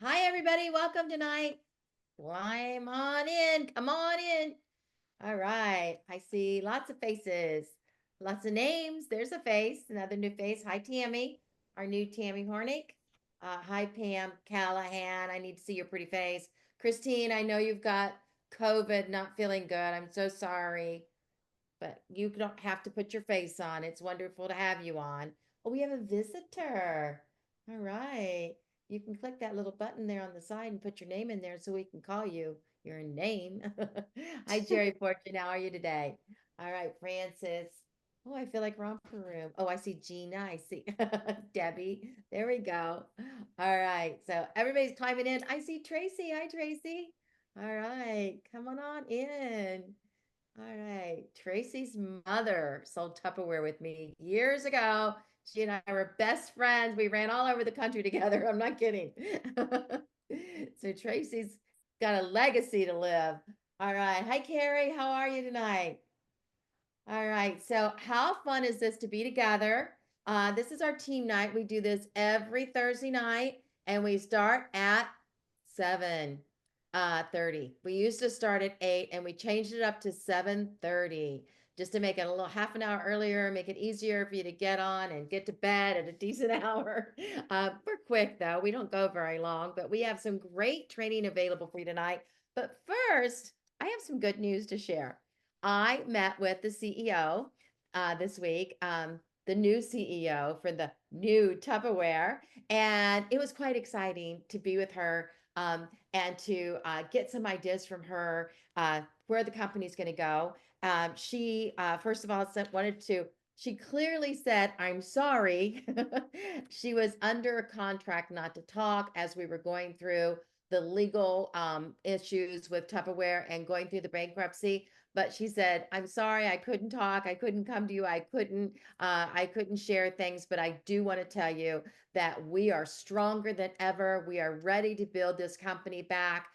Hi, everybody. Welcome tonight. Climb on in. Come on in. All right. I see lots of faces, lots of names. There's a face, another new face. Hi, Tammy, our new Tammy Hornick. Hi, Pam Callahan. I need to see your pretty face. Christine, I know you've got COVID, not feeling good. I'm so sorry, but you don't have to put your face on. It's wonderful to have you on. Oh, we have a visitor. All right. You can click that little button there on the side and put your name in there so we can call you your name. Hi, Jerry Fortune. How are you today? All right, Francis. Oh, I feel like romper room. Oh, I see Gina. I see Debbie. There we go. All right. So everybody's climbing in. I see Tracy. Hi, Tracy. All right. Come on in. All right. Tracy's mother sold Tupperware with me years ago. She and I were best friends. We ran all over the country together. I'm not kidding. So Tracy's got a legacy to live. All right. Hi, Carrie. How are you tonight? All right. So, how fun is this to be together? This is our team night. We do this every Thursday night, and we start at 7 30. We used to start at 8, and we changed it up to 7:30 just to make it a little half an hour earlier, make it easier for you to get on and get to bed at a decent hour. We're quick though. We don't go very long, but we have some great training available for you tonight. But first, I have some good news to share. I met with the CEO this week, the new CEO for the new Tupperware, and it was quite exciting to be with her and to get some ideas from her where the company's going to go. She, first of all, wanted to. She clearly said, "I'm sorry." She was under a contract not to talk as we were going through the legal issues with Tupperware and going through the bankruptcy, but she said, "I'm sorry, I couldn't talk. I couldn't come to you. I couldn't share things, but I do want to tell you that we are stronger than ever. We are ready to build this company back.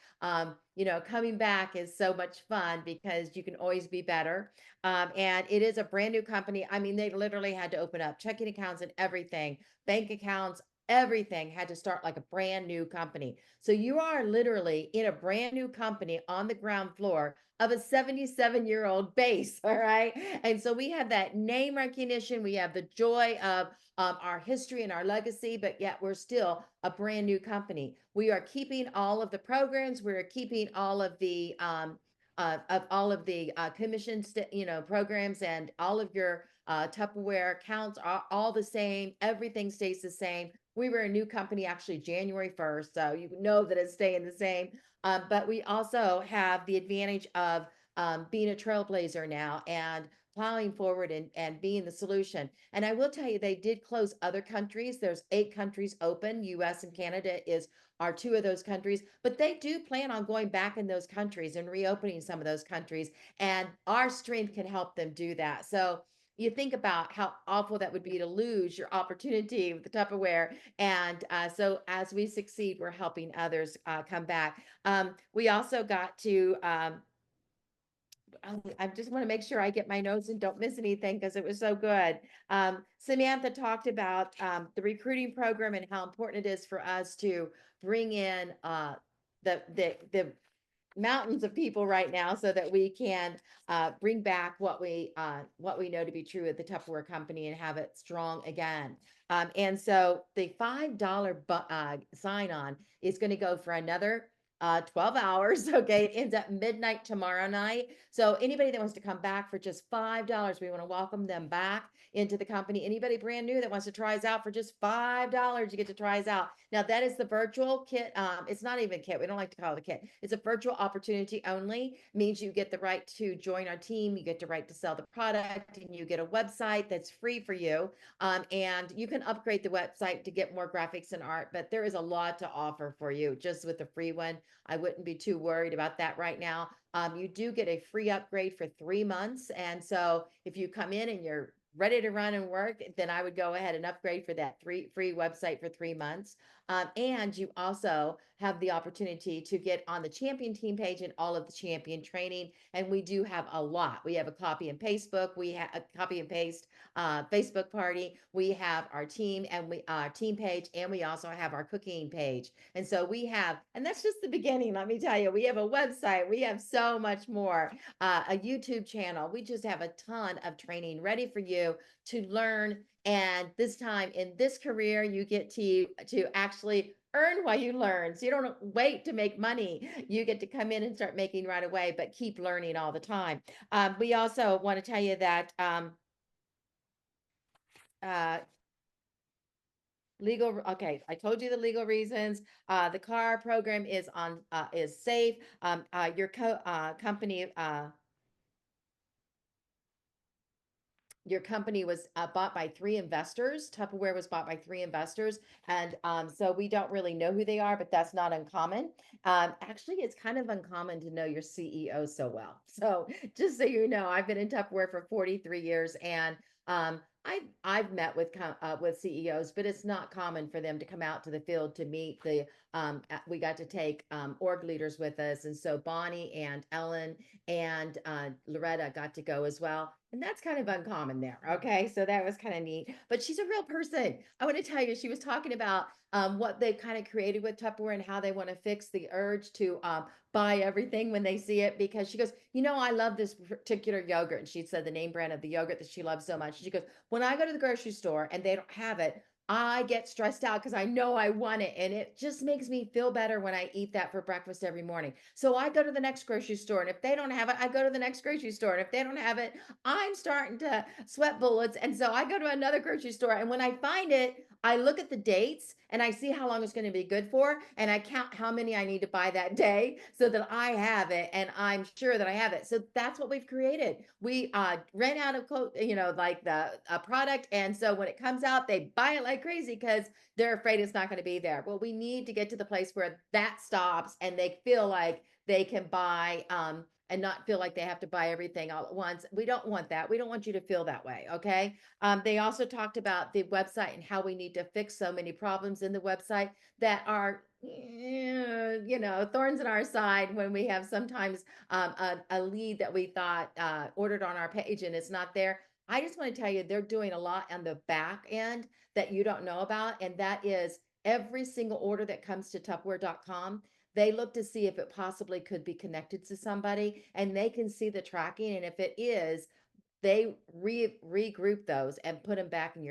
Coming back is so much fun because you can always be better. And it is a brand new company. I mean, they literally had to open up checking accounts and everything, bank accounts, everything had to start like a brand new company. So you are literally in a brand new company on the ground floor of a 77-year-old base. All right. And so we have that name recognition. We have the joy of our history and our legacy, but yet we're still a brand new company. We are keeping all of the programs. We're keeping all of the commissions, programs, and all of your Tupperware accounts are all the same. Everything stays the same. We were a new company actually January 1st, so you know that it's staying the same. But we also have the advantage of being a trailblazer now and plowing forward and being the solution. And I will tell you, they did close other countries. There's 8 countries open. US and Canada are 2 of those countries, but they do plan on going back in those countries and reopening some of those countries. And our strength can help them do that. So you think about how awful that would be to lose your opportunity with the Tupperware. And so as we succeed, we're helping others come back. We also got to I just want to make sure I get my notes and don't miss anything because it was so good. Samantha talked about the recruiting program and how important it is for us to bring in the mountains of people right now so that we can bring back what we know to be true at the Tupperware company and have it strong again. And so the $5 sign on is going to go for another 12 hours. Okay. It ends at midnight tomorrow night. So anybody that wants to come back for just $5, we want to welcome them back into the company. Anybody brand new that wants to try us out for just $5, you get to try us out. Now that is the virtual kit. It's not even a kit. We don't like to call it a kit. It's a virtual opportunity only. Means you get the right to join our team. You get the right to sell the product, and you get a website that's free for you. And you can upgrade the website to get more graphics and art, but there is a lot to offer for you just with the free one. I wouldn't be too worried about that right now. You do get a free upgrade for 3 months. And so if you come in and you're ready to run and work, then I would go ahead and upgrade for that free website for 3 months. And you also have the opportunity to get on the champion team page and all of the champion training. And we do have a lot. We have a copy and paste book. We have a copy and paste Facebook party. We have our team and we team page, and we also have our cooking page. And so we have, and that's just the beginning. Let me tell you, we have a website. We have so much more. A YouTube channel. We just have a ton of training ready for you to learn. And this time in this career, you get to actually earn while you learn. So you don't wait to make money. You get to come in and start making right away, but keep learning all the time. We also want to tell you that legal, okay, I told you the legal reasons. The car program is safe. Your company your company was bought by three investors. Tupperware was bought by three investors. And so we don't really know who they are, but that's not uncommon. Actually, it's kind of uncommon to know your CEO so well. So just so you know, I've been in Tupperware for 43 years, and I've met with CEOs, but it's not common for them to come out to the field to meet the. We got to take org leaders with us, and so Bonnie and Ellen and Loretta got to go as well. And that's kind of uncommon there. Okay. So that was kind of neat. But she's a real person. I want to tell you, she was talking about what they've kind of created with Tupperware and how they want to fix the urge to buy everything when they see it. Because she goes, I love this particular yogurt. And she said the name brand of the yogurt that she loves so much. She goes, when I go to the grocery store and they don't have it, I get stressed out because I know I want it. And it just makes me feel better when I eat that for breakfast every morning. So I go to the next grocery store. And if they don't have it, I go to the next grocery store. And if they don't have it, I'm starting to sweat bullets. And so I go to another grocery store. And when I find it, I look at the dates and I see how long it's going to be good for. And I count how many I need to buy that day so that I have it. And I'm sure that I have it. So that's what we've created. We rent out of, like the product. And so when it comes out, they buy it like crazy because they're afraid it's not going to be there. Well, we need to get to the place where that stops and they feel like they can buy and not feel like they have to buy everything all at once. We don't want that. We don't want you to feel that way. Okay. They also talked about the website and how we need to fix so many problems in the website that are, thorns in our side when we have sometimes a lead that we thought ordered on our page and it's not there. I just want to tell you, they're doing a lot on the back end that you don't know about. And that is every single order that comes to Tupperware.com. They look to see if it possibly could be connected to somebody, and they can see the tracking. And if it is, they regroup those and put them back in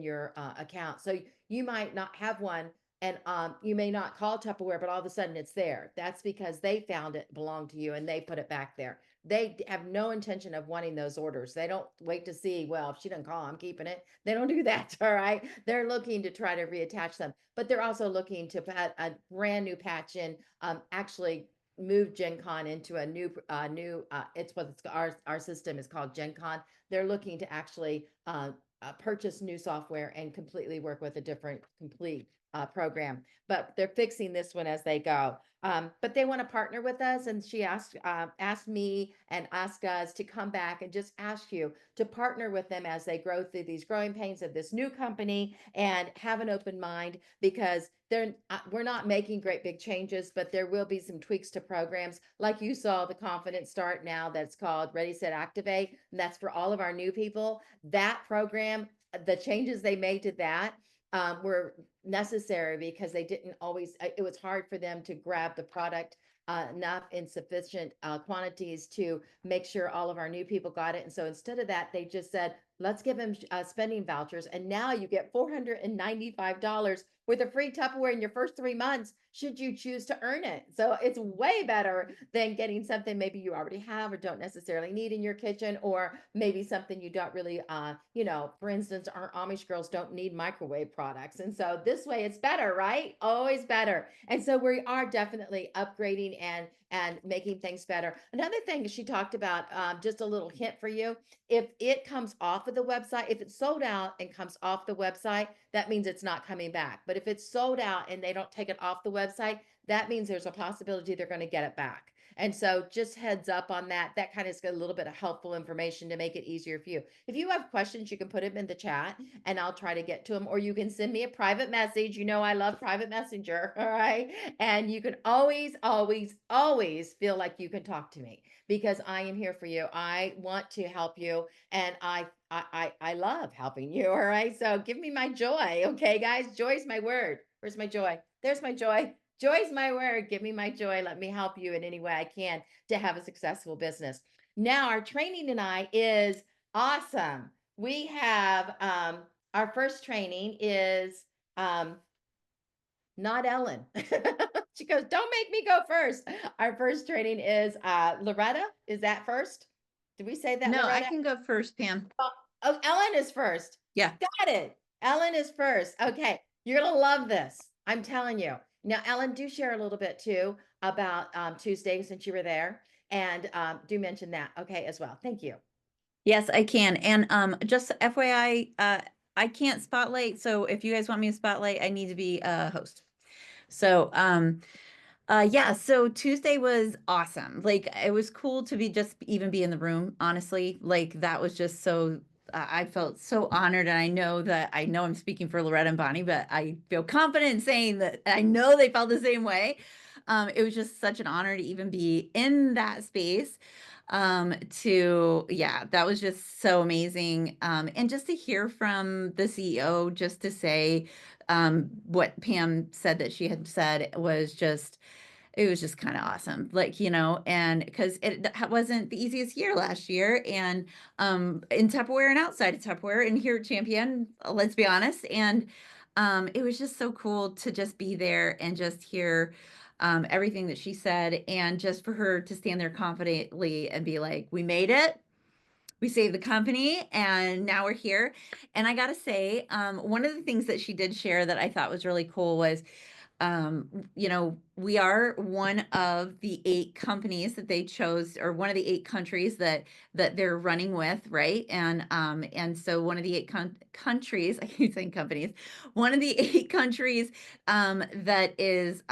your account. So you might not have one, and you may not call Tupperware, but all of a sudden it's there. That's because they found it belonged to you and they put it back there. They have no intention of wanting those orders. They don't wait to see, well, if she doesn't call, I'm keeping it. They don't do that. All right. They're looking to try to reattach them, but they're also looking to put a brand new patch in, actually move Gen Con into a new it's what our system is called Gen Con. They're looking to actually purchase new software and completely work with a different complete program, but they're fixing this one as they go. But they want to partner with us, and she asked me and asked us to come back and just ask you to partner with them as they grow through these growing pains of this new company, and have an open mind, because we're not making great big changes, but there will be some tweaks to programs. Like you saw the Confident Start now, that's called Ready, Set, Activate, and that's for all of our new people. That program, the changes they made to that were necessary because they didn't always, it was hard for them to grab the product enough in sufficient quantities to make sure all of our new people got it. And so instead of that, they just said, let's give them spending vouchers. And now you get $495 with a free Tupperware in your first 3 months, should you choose to earn it. So it's way better than getting something maybe you already have or don't necessarily need in your kitchen, or maybe something you don't really, for instance, our Amish girls don't need microwave products. And so this way it's better, right? Always better. And so we are definitely upgrading and making things better. Another thing she talked about, just a little hint for you, if it comes off of the website, if it's sold out and comes off the website, that means it's not coming back. But if it's sold out and they don't take it off the website, that means there's a possibility they're going to get it back. And so just heads up on that. That kind of is a little bit of helpful information to make it easier for you. If you have questions, you can put them in the chat and I'll try to get to them, or you can send me a private message. You know, I love private messenger. All right. And you can always, always, always feel like you can talk to me because I am here for you. I want to help you and I love helping you. All right. So give me my joy. Okay, guys. Joy is my word. Where's my joy? There's my joy. Joy's my word. Give me my joy. Let me help you in any way I can to have a successful business. Now, our training tonight is awesome. We have our first training is not Ellen. She goes, don't make me go first. Our first training is Loretta. Is that first? Did we say that, No, I Loretta? can go first, Pam. Oh, Ellen is first. Yeah. Got it. Ellen is first. Okay. You're going to love this. I'm telling you. Now, Ellen, do share a little bit too about Tuesday since you were there. And do mention that. Okay, as well. Thank you. Yes, I can. And just FYI, I can't spotlight. So if you guys want me to spotlight, I need to be a host. So yeah, so Tuesday was awesome. Like it was cool to be just even be in the room, honestly. Like that was just so I felt so honored, and I know I'm speaking for Loretta and Bonnie, but I feel confident in saying that I know they felt the same way. It was just such an honor to even be in that space. Yeah, that was just so amazing. And just to hear from the CEO, just to say what Pam said that she had said was just it was just kind of awesome, like, and because it wasn't the easiest year last year, and in Tupperware and outside of Tupperware and here at Champion, let's be honest, and it was just so cool to just be there and just hear everything that she said, and just for her to stand there confidently and be like, we made it, we saved the company, and now we're here. And I gotta say, one of the things that she did share that I thought was really cool was we are one of the 8 companies that they chose, or one of the 8 countries that they're running with, right? And so one of the 8 countries, I keep saying companies, one of the 8 countries that is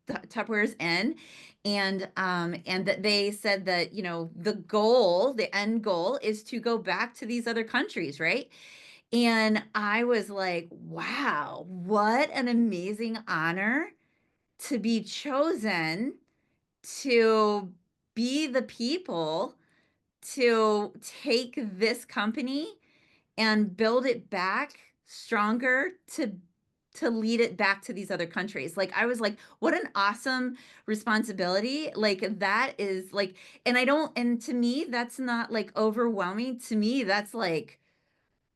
Tupperware's in, and that they said that the end goal is to go back to these other countries, right? And I was like, wow, what an amazing honor to be chosen to be the people to take this company and build it back stronger to lead it back to these other countries. Like I was like, what an awesome responsibility. Like that is like, and to me, that's not like overwhelming. To me, that's like,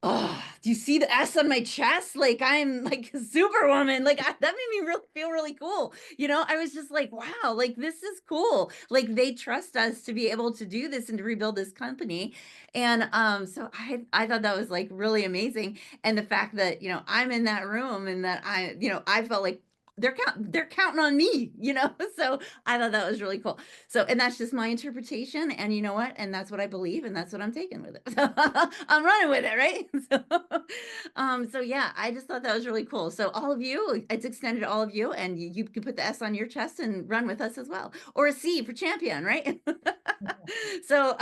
oh, do you see the S on my chest? Like I'm like Superwoman. Like that made me feel really cool. I was just like, wow, like this is cool. Like they trust us to be able to do this and to rebuild this company. And so I thought that was like really amazing. And the fact that, I'm in that room and that I felt like they're counting on me, so I thought that was really cool. So, and that's just my interpretation, and you know what, and that's what I believe, and that's what I'm taking with it. So I'm running with it, right? So yeah, I just thought that was really cool. So all of you, it's extended to all of you, and you can put the S on your chest and run with us as well, or a C for champion, right? So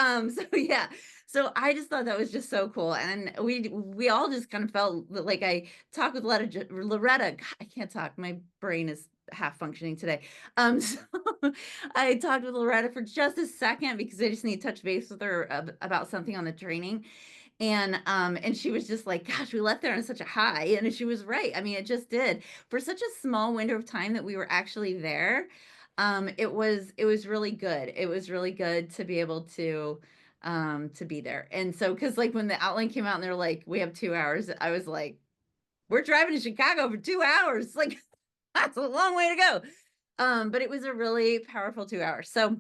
yeah, so I just thought that was just so cool, and we all just kind of felt like I talked with Loretta. God, I can't talk. My brain is half functioning today. So I talked with Loretta for just a second because I just need to touch base with her about something on the training. And she was just like, gosh, we left there on such a high. And she was right. I mean, it just did. For such a small window of time that we were actually there, it was really good. It was really good to be able to be there. And so because like when the outline came out and they're like, we have 2 hours, I was like, we're driving to Chicago for 2 hours. Like that's a long way to go. But it was a really powerful 2 hours. So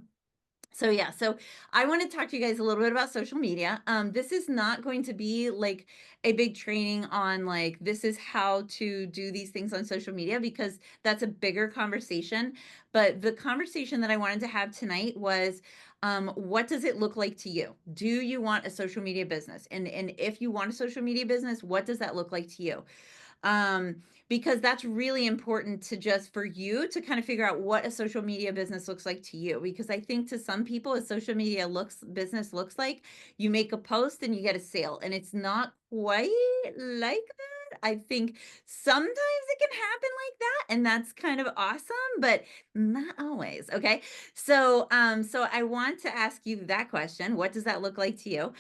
yeah, so I want to talk to you guys a little bit about social media. This is not going to be like a big training on like this is how to do these things on social media, because that's a bigger conversation. But the conversation that I wanted to have tonight was what does it look like to you? Do you want a social media business? And if you want a social media business, what does that look like to you? Um, because that's really important to just for you to kind of figure out what a social media business looks like to you. Because I think to some people, a social media business looks like you make a post and you get a sale, and it's not quite like that. I think sometimes it can happen like that, and that's kind of awesome, but not always. Okay. So I want to ask you that question. What does that look like to you?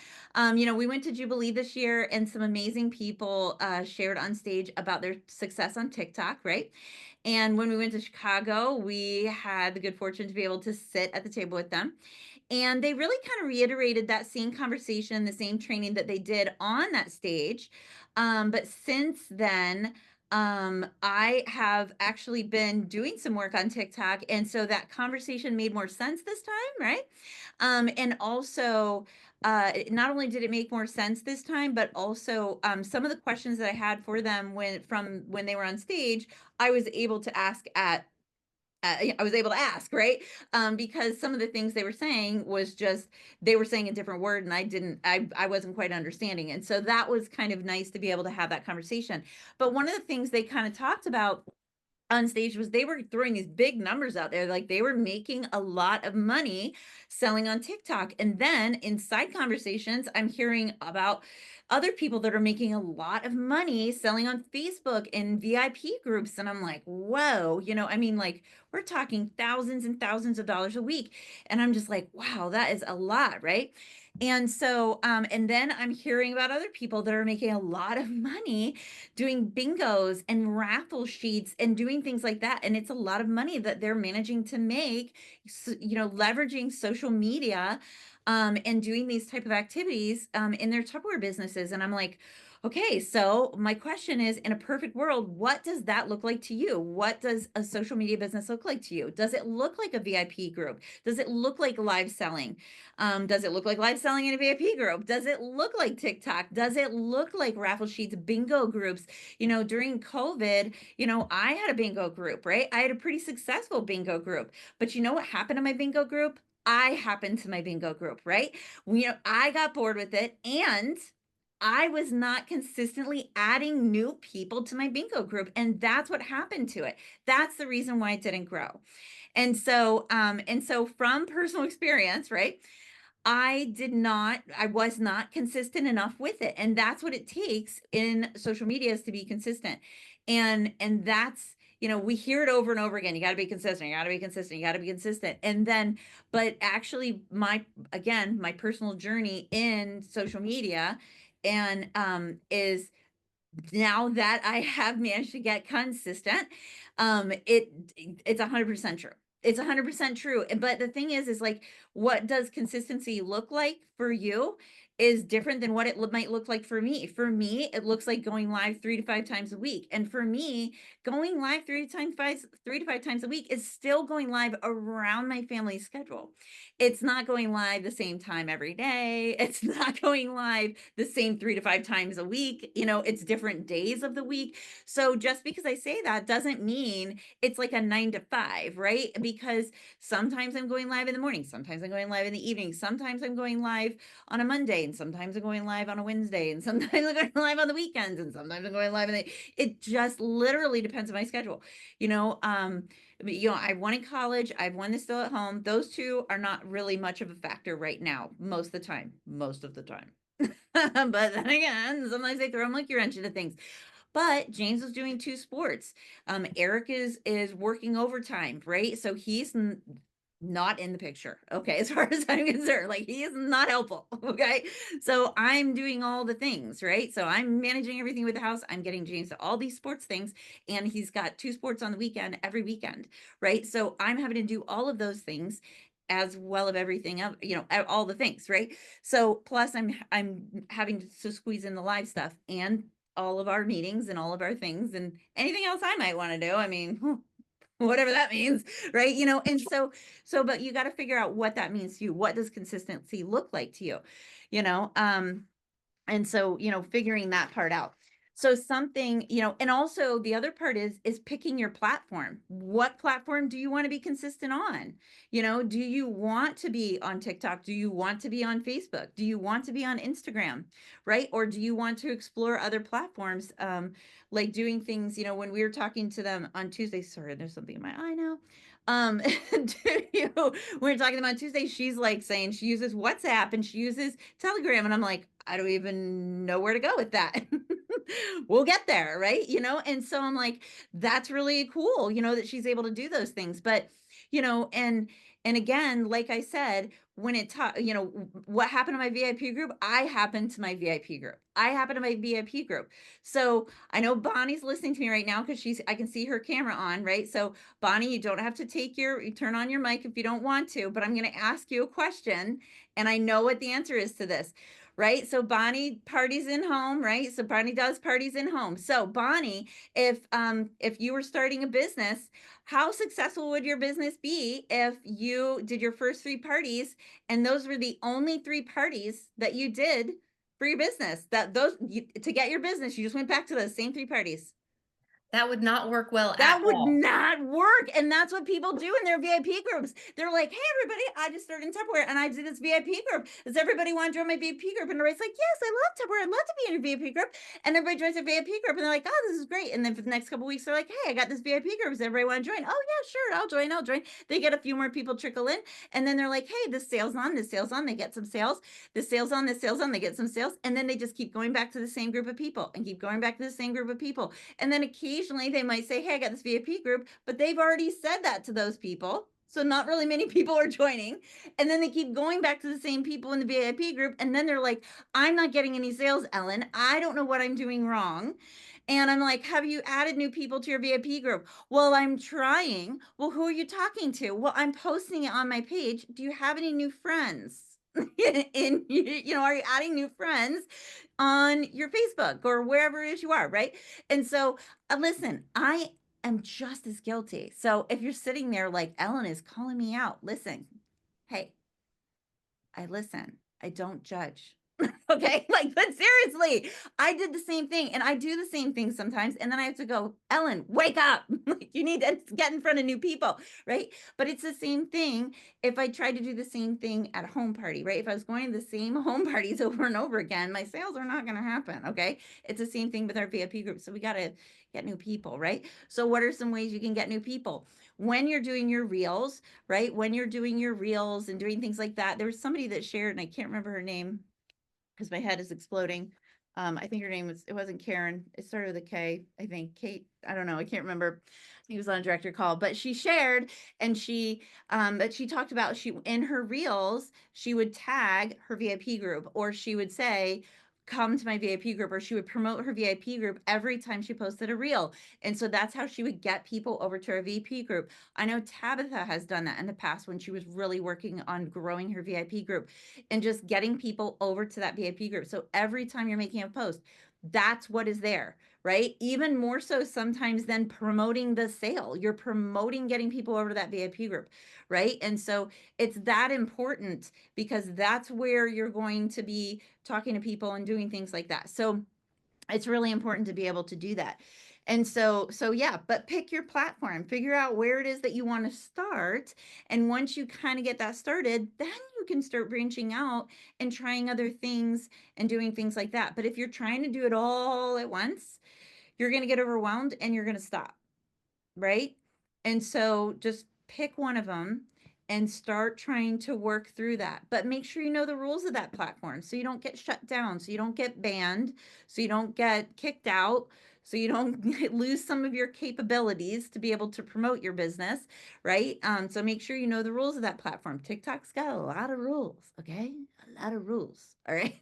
We went to Jubilee this year, and some amazing people shared on stage about their success on TikTok, right? And when we went to Chicago, we had the good fortune to be able to sit at the table with them. And they really kind of reiterated that same conversation, the same training that they did on that stage. But since then, I have actually been doing some work on TikTok. And so that conversation made more sense this time, right? And also, not only did it make more sense this time, but also some of the questions that I had for them when they were on stage, I was able to ask I was able to ask, right? Because some of the things they were saying was just they were saying a different word, and I wasn't quite understanding. And so that was kind of nice to be able to have that conversation. But one of the things they kind of talked about on stage was they were throwing these big numbers out there. Like they were making a lot of money selling on TikTok. And then in side conversations, I'm hearing about other people that are making a lot of money selling on Facebook in VIP groups. And I'm like, whoa, I mean, like we're talking thousands and thousands of dollars a week. And I'm just like, wow, that is a lot, right? And so, and then I'm hearing about other people that are making a lot of money doing bingos and raffle sheets and doing things like that. And it's a lot of money that they're managing to make, leveraging social media and doing these type of activities in their Tupperware businesses. And I'm like, okay, so my question is, in a perfect world, what does that look like to you? What does a social media business look like to you? Does it look like a VIP group? Does it look like live selling? Does it look like live selling in a VIP group? Does it look like TikTok? Does it look like raffle sheets, bingo groups? During COVID, I had a bingo group, right? I had a pretty successful bingo group. But you know what happened to my bingo group? I happened to my bingo group, right? I got bored with it, and I was not consistently adding new people to my bingo group. And that's what happened to it. That's the reason why it didn't grow. And so from personal experience, right? I was not consistent enough with it. And that's what it takes in social media, is to be consistent. And that's, we hear it over and over again. You got to be consistent. You got to be consistent. You got to be consistent. And then, but actually my personal journey in social media and is now that I have managed to get consistent, it's 100% true. It's 100% true. But the thing is like, what does consistency look like for you is different than what it might look like for me. For me, it looks like going live 3 to 5 times a week. And for me, going live 3 to 5 times a week is still going live around my family's schedule. It's not going live the same time every day. It's not going live the same 3 to 5 times a week. It's different days of the week. So just because I say that doesn't mean it's like a 9 to 5, right? Because sometimes I'm going live in the morning, sometimes I'm going live in the evening, sometimes I'm going live on a Monday, and sometimes I'm going live on a Wednesday, and sometimes I'm going live on the weekends, and sometimes I'm going live it just literally depends on my schedule. I have one in college, I have one that's still at home. Those two are not really much of a factor right now, most of the time. But then again, sometimes they throw a monkey wrench into things. But James is doing 2 sports. Eric is working overtime, right? So he's not in the picture. Okay, as far as I'm concerned, like he is not helpful. Okay, so I'm doing all the things, right? So I'm managing everything with the house. I'm getting James to all these sports things, and he's got 2 sports on the weekend every weekend, right? So I'm having to do all of those things as well of everything of all the things, right? So plus I'm having to squeeze in the live stuff and all of our meetings and all of our things and anything else I might want to do. I mean, whatever that means, right? And but you got to figure out what that means to you. What does consistency look like to you? you know um and so figuring that part out. So something, and also the other part is picking your platform. What platform do you want to be consistent on? Do you want to be on TikTok? Do you want to be on Facebook? Do you want to be on Instagram? Right? Or do you want to explore other platforms? Like doing things, when we were talking to them on Tuesday, sorry, there's something in my eye now. We were talking to them on Tuesday. She's like saying she uses WhatsApp and she uses Telegram. And I'm like, I don't even know where to go with that. We'll get there, right? And so I'm like, that's really cool, that she's able to do those things. But, and again, like I said, when what happened to my VIP group, I happened to my VIP group. I happened to my VIP group. So I know Bonnie's listening to me right now because I can see her camera on, right? So Bonnie, you don't have to you turn on your mic if you don't want to, but I'm going to ask you a question and I know what the answer is to this. Right. So Bonnie parties in home, right? So Bonnie does parties in home. So Bonnie, if you were starting a business, how successful would your business be if you did your first 3 parties and those were the only 3 parties that you did for your business? To get your business, you just went back to those same 3 parties. That would not work well That at would all. not work. And that's what people do in their VIP groups. They're like, hey, everybody, I just started in Tupperware and I did this VIP group. Does everybody want to join my VIP group? And everybody's like, yes, I love Tupperware. I'd love to be in a VIP group. And everybody joins their VIP group and they're like, oh, this is great. And then for the next couple of weeks, they're like, hey, I got this VIP group. Does everybody want to join? Oh, yeah, sure. I'll join. They get a few more people trickle in. And then they're like, hey, this sale's on. They get some sales. This sale's on. They get some sales. And then they just keep going back to the same group of people and keep going back to the same group of people. And then occasionally they might say, hey, I got this VIP group, but they've already said that to those people. So not really many people are joining. And then they keep going back to the same people in the VIP group. And then they're like, I'm not getting any sales, Ellen. I don't know what I'm doing wrong. And I'm like, have you added new people to your VIP group? Well, I'm trying. Well, who are you talking to? Well, I'm posting it on my page. Do you have any new friends? Are you adding new friends on your Facebook or wherever it is you are, right? And so, listen, I am just as guilty. So if you're sitting there like Ellen is calling me out, listen, hey, I listen. I don't judge. Okay. But seriously, I did the same thing and I do the same thing sometimes. And then I have to go, Ellen, wake up. You need to get in front of new people. Right. But it's the same thing if I try to do the same thing at a home party, right? If I was going to the same home parties over and over again, my sales are not going to happen. Okay. It's the same thing with our VIP group. So we got to get new people, right? So what are some ways you can get new people? When you're doing your reels, right? When you're doing your reels and doing things like that, there was somebody that shared, and I can't remember her name because my head is exploding. I think her name it wasn't Karen. It started with a K, I think. Kate, I don't know. I can't remember. He was on a director call, but she shared and that she talked about in her reels, she would tag her VIP group or she would say, come to my VIP group, or she would promote her VIP group every time she posted a reel. And so that's how she would get people over to her VIP group. I know Tabitha has done that in the past when she was really working on growing her VIP group and just getting people over to that VIP group. So every time you're making a post, that's what is there, right? Even more so sometimes than promoting the sale. You're promoting getting people over to that VIP group, right? And so it's that important because that's where you're going to be talking to people and doing things like that. So it's really important to be able to do that. And so yeah, but pick your platform, figure out where it is that you want to start. And once you kind of get that started, then you can start branching out and trying other things and doing things like that. But if you're trying to do it all at once, you're going to get overwhelmed and you're going to stop. Right. And so just pick one of them and start trying to work through that. But make sure you know the rules of that platform so you don't get shut down, so you don't get banned, so you don't get kicked out, so you don't lose some of your capabilities to be able to promote your business, right? So make sure you know the rules of that platform. TikTok's got a lot of rules, okay? A lot of rules, all right?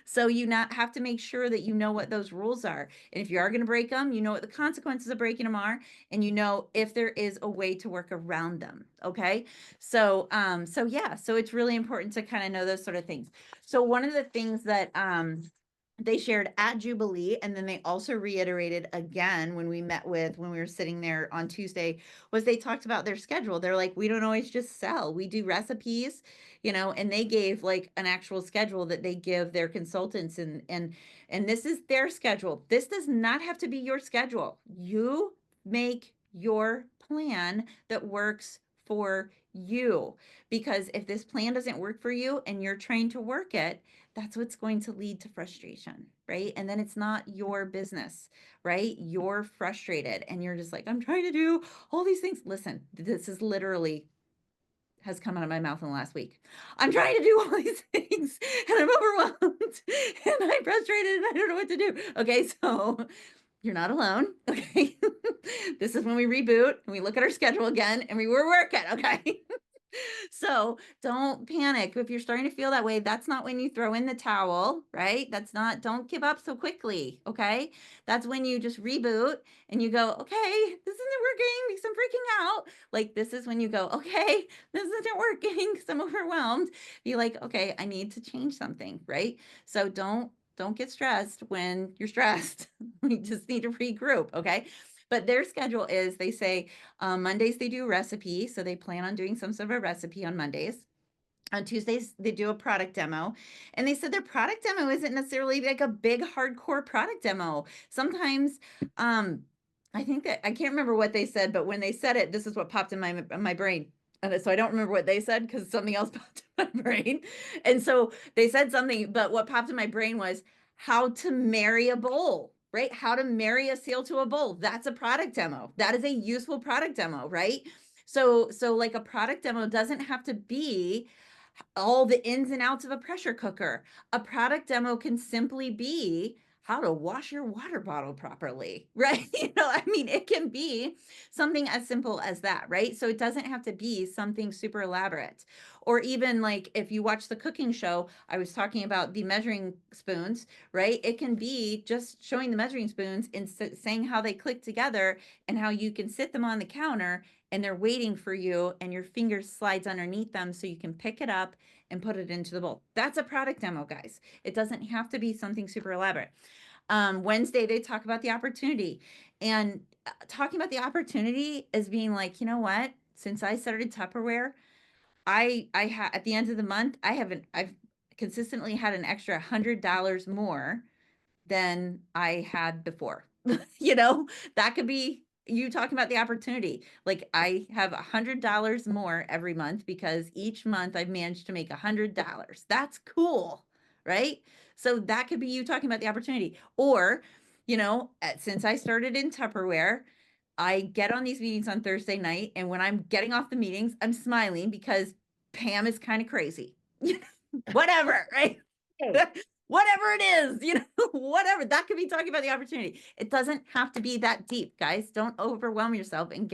So you not have to make sure that you know what those rules are. And if you are going to break them, you know what the consequences of breaking them are, and you know if there is a way to work around them. Okay. So yeah, so it's really important to kind of know those sort of things. So one of the things that they shared at Jubilee, and then they also reiterated again when we were sitting there on Tuesday, was they talked about their schedule. They're like, we don't always just sell, we do recipes, and they gave like an actual schedule that they give their consultants, and this is their schedule. This does not have to be your schedule. You make your plan that works for you, because if this plan doesn't work for you and you're trying to work it, that's what's going to lead to frustration, right? And then it's not your business, right? You're frustrated and you're just like, I'm trying to do all these things. Listen, this is literally has come out of my mouth in the last week. I'm trying to do all these things and I'm overwhelmed and I'm frustrated and I don't know what to do. Okay, so you're not alone. Okay. This is when we reboot and we look at our schedule again and we were working. Okay. So don't panic. If you're starting to feel that way, that's not when you throw in the towel, right? Don't give up so quickly. Okay. That's when you just reboot and you go, okay, this isn't working because I'm freaking out. Like, this is when you go, okay, this isn't working because I'm overwhelmed. Be like, okay, I need to change something, right? So don't get stressed when you're stressed. We just need to regroup. Okay. But their schedule is, they say, Mondays they do a recipe, so they plan on doing some sort of a recipe on Mondays. On Tuesdays, they do a product demo. And they said their product demo isn't necessarily like a big hardcore product demo. Sometimes, I think that, I can't remember what they said, but when they said it, this is what popped in my brain. And so I don't remember what they said because something else popped in my brain. And so they said something, but what popped in my brain was how to marry a bowl, right? How to marry a seal to a bowl. That's a product demo. That is a useful product demo, right? So like a product demo doesn't have to be all the ins and outs of a pressure cooker. A product demo can simply be how to wash your water bottle properly, right? I mean, it can be something as simple as that, right? So it doesn't have to be something super elaborate. Or even like if you watch the cooking show, I was talking about the measuring spoons, right? It can be just showing the measuring spoons and saying how they click together and how you can sit them on the counter and they're waiting for you and your finger slides underneath them so you can pick it up and put it into the bowl. That's a product demo, guys. It doesn't have to be something super elaborate. Wednesday, they talk about the opportunity, and talking about the opportunity as being like, you know what? Since I started Tupperware, at the end of the month, I've consistently had an extra $100 more than I had before. That could be you talking about the opportunity. Like, I have $100 more every month because each month I've managed to make $100. That's cool, right? So that could be you talking about the opportunity. Or, since I started in Tupperware, I get on these meetings on Thursday night, and when I'm getting off the meetings, I'm smiling because Pam is kind of crazy. Whatever, right? Whatever it is, whatever. That could be talking about the opportunity. It doesn't have to be that deep, guys. Don't overwhelm yourself and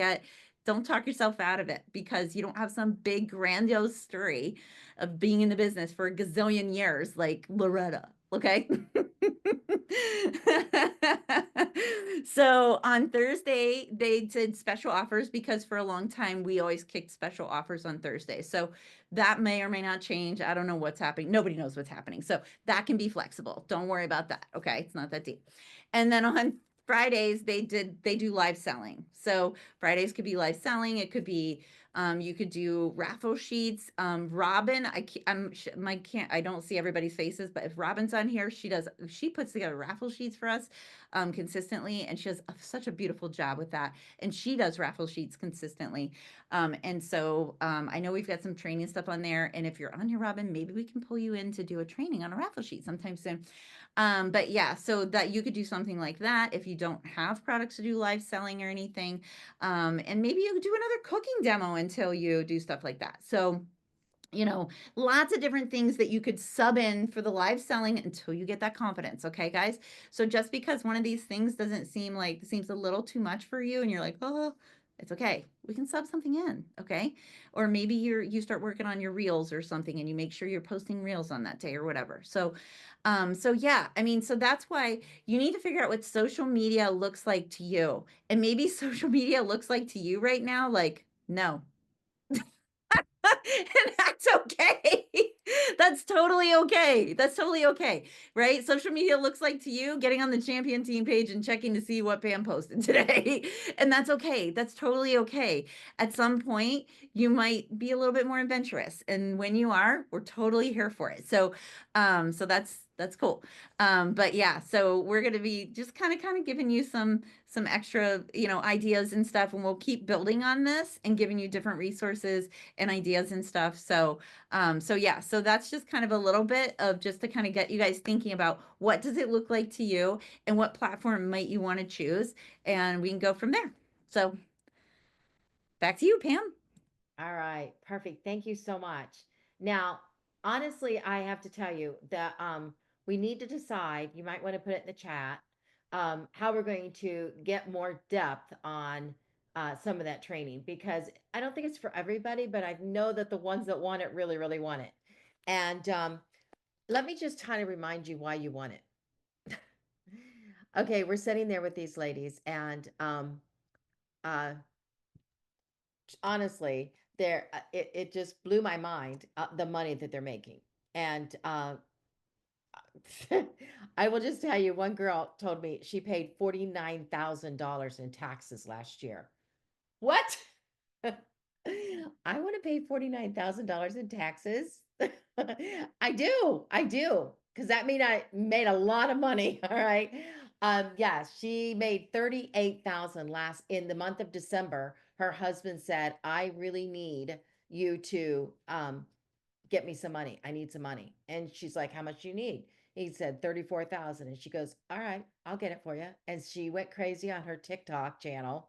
don't talk yourself out of it because you don't have some big grandiose story of being in the business for a gazillion years like Loretta. Okay. So on Thursday, they did special offers because for a long time, we always kicked special offers on Thursday. So that may or may not change. I don't know what's happening. Nobody knows what's happening. So that can be flexible. Don't worry about that. Okay. It's not that deep. And then on Fridays, they do live selling. So Fridays could be live selling. It could be, you could do raffle sheets. Robin, I don't see everybody's faces, but if Robin's on here, she puts together raffle sheets for us consistently, and she does such a beautiful job with that. And she does raffle sheets consistently. And so I know we've got some training stuff on there. And if you're on here, Robin, maybe we can pull you in to do a training on a raffle sheet sometime soon. But yeah, so that you could do something like that if you don't have products to do live selling or anything. And maybe you could do another cooking demo until you do stuff like that. So, lots of different things that you could sub in for the live selling until you get that confidence. Okay, guys. So just because one of these things seems a little too much for you and you're like, oh, it's okay. We can sub something in. Okay. Or maybe you start working on your reels or something and you make sure you're posting reels on that day or whatever. So yeah, I mean, so that's why you need to figure out what social media looks like to you. And maybe social media looks like to you right now, like, no. And that's okay. That's totally okay. That's totally okay, right? Social media looks like to you getting on the champion team page and checking to see what Pam posted today. And that's okay. That's totally okay. At some point, you might be a little bit more adventurous. And when you are, we're totally here for it. So that's cool. But yeah, so we're going to be just kind of giving you some extra, ideas and stuff, and we'll keep building on this and giving you different resources and ideas and stuff. So yeah, so that's just kind of a little bit of just to kind of get you guys thinking about what does it look like to you and what platform might you want to choose, and we can go from there. So back to you, Pam. All right, perfect. Thank you so much. Now, honestly, I have to tell you that we need to decide, you might want to put it in the chat, how we're going to get more depth on some of that training, because I don't think it's for everybody, but I know that the ones that want it really, really want it. And let me just kind of remind you why you want it. Okay, we're sitting there with these ladies, and uh, honestly, it just blew my mind, the money that they're making. And I will just tell you, one girl told me she paid $49,000 in taxes last year. What? I want to pay $49,000 in taxes. I do, because that means I made a lot of money. All right. Yeah, she made 38,000 last in the month of December. Her husband said, I really need you to get me some money. I need some money. And she's like, how much do you need? He said 34,000. And she goes, all right, I'll get it for you. And she went crazy on her TikTok channel.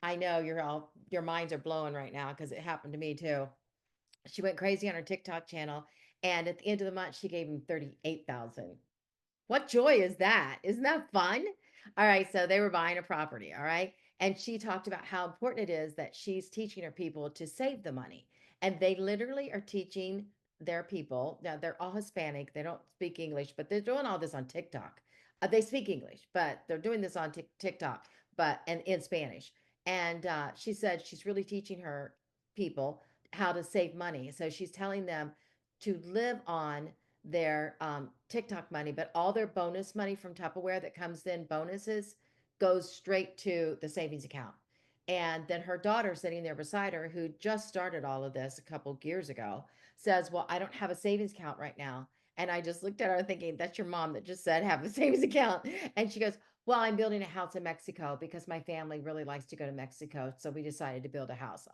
I know your minds are blowing right now because it happened to me too. She went crazy on her TikTok channel, and at the end of the month, she gave him 38,000. What joy is that? Isn't that fun? All right, so they were buying a property, all right? And she talked about how important it is that she's teaching her people to save the money. And they literally are teaching their people. Now, they're all Hispanic. They don't speak English, but they're doing all this on TikTok. They speak English, but they're doing this on TikTok, but and in Spanish. And she said she's really teaching her people how to save money. So she's telling them to live on their TikTok money, but all their bonus money from Tupperware that comes in bonuses goes straight to the savings account. And then her daughter sitting there beside her, who just started all of this a couple years ago, says, well, I don't have a savings account right now. And I just looked at her thinking, that's your mom that just said have a savings account. And she goes, well, I'm building a house in Mexico because my family really likes to go to Mexico. So we decided to build a house.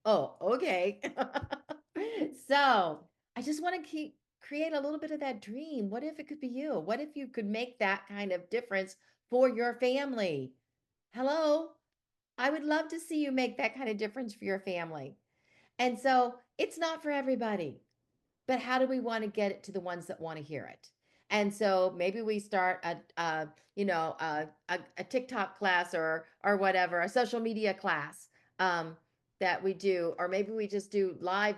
Oh, okay. So I just want to create a little bit of that dream. What if it could be you? What if you could make that kind of difference for your family? Hello? I would love to see you make that kind of difference for your family. And so it's not for everybody, but how do we want to get it to the ones that want to hear it? And so maybe we start a TikTok class or whatever, a social media class that we do, or maybe we just do live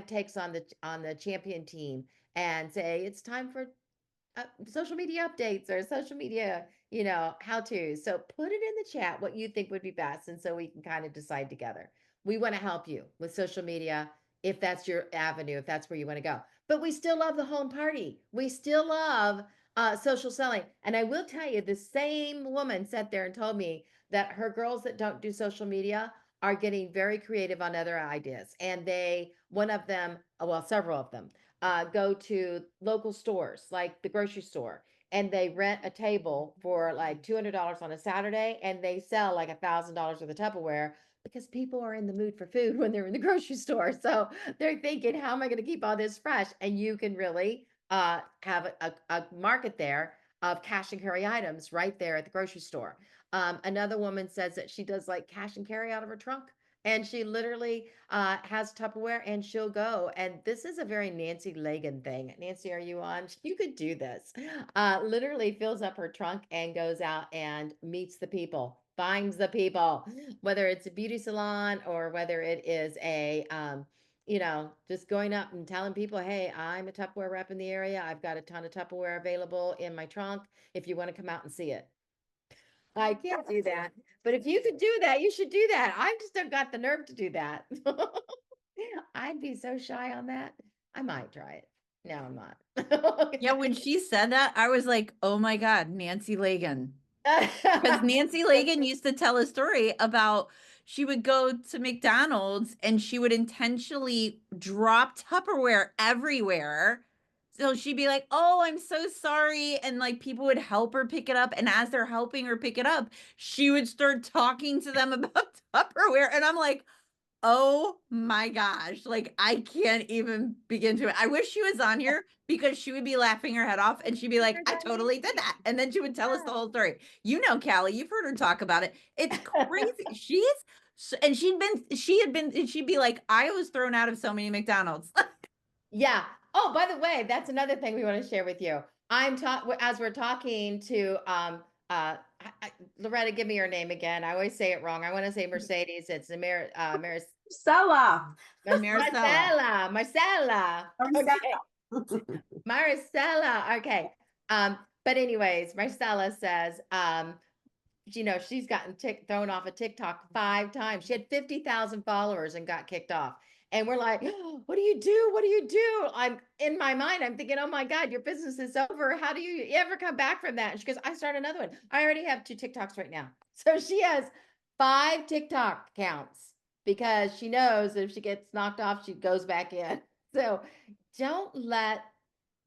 takes on the champion team and say it's time for social media updates or social media, how to. So put it in the chat what you think would be best. And so we can kind of decide together. We want to help you with social media if that's your avenue, if that's where you want to go. But we still love the home party. We still love social selling. And I will tell you, the same woman sat there and told me that her girls that don't do social media are getting very creative on other ideas. And one of them, well, several of them, go to local stores like the grocery store, and they rent a table for like $200 on a Saturday, and they sell like $1,000 worth of Tupperware because people are in the mood for food when they're in the grocery store. So they're thinking, how am I going to keep all this fresh? And you can really have a market there of cash and carry items right there at the grocery store. Another woman says that she does like cash and carry out of her trunk. And she literally has Tupperware and she'll go. And this is a very Nancy Lagan thing. Nancy, are you on? You could do this. Literally fills up her trunk and goes out and meets the people, finds the people, whether it's a beauty salon or whether it is just going up and telling people, hey, I'm a Tupperware rep in the area. I've got a ton of Tupperware available in my trunk if you want to come out and see it. I can't do that. But if you could do that, you should do that. I just don't got the nerve to do that. I'd be so shy on that. I might try it. No, I'm not. Yeah, when she said that, I was like, oh my God, Nancy Reagan. Because Nancy Reagan used to tell a story about she would go to McDonald's and she would intentionally drop Tupperware everywhere. So she'd be like, "Oh, I'm so sorry." And like people would help her pick it up. And as they're helping her pick it up, she would start talking to them about Tupperware. And I'm like, oh my gosh, like I can't even begin to. I wish she was on here because she would be laughing her head off and she'd be like, You're I that totally did Nancy. that. And then she would tell us the Yeah. whole story. You know, Callie, you've heard her talk about it. It's crazy. And she'd be like, I was thrown out of so many McDonald's. Yeah. Oh, by the way, that's another thing we want to share with you. As we're talking to Loretta, give me her name again. I always say it wrong. I want to say Mercedes. It's Stella. Maricela. Marcella. Okay. Maricela. Okay. But anyways, Marcella says, she's gotten thrown off of TikTok 5 times. She had 50,000 followers and got kicked off. And we're like, oh, what do you do? What do you do? I'm in my mind, I'm thinking, oh my God, your business is over. How do you ever come back from that? And she goes, I start another one. I already have 2 TikToks right now. So she has 5 TikTok accounts because she knows that if she gets knocked off, she goes back in. So don't let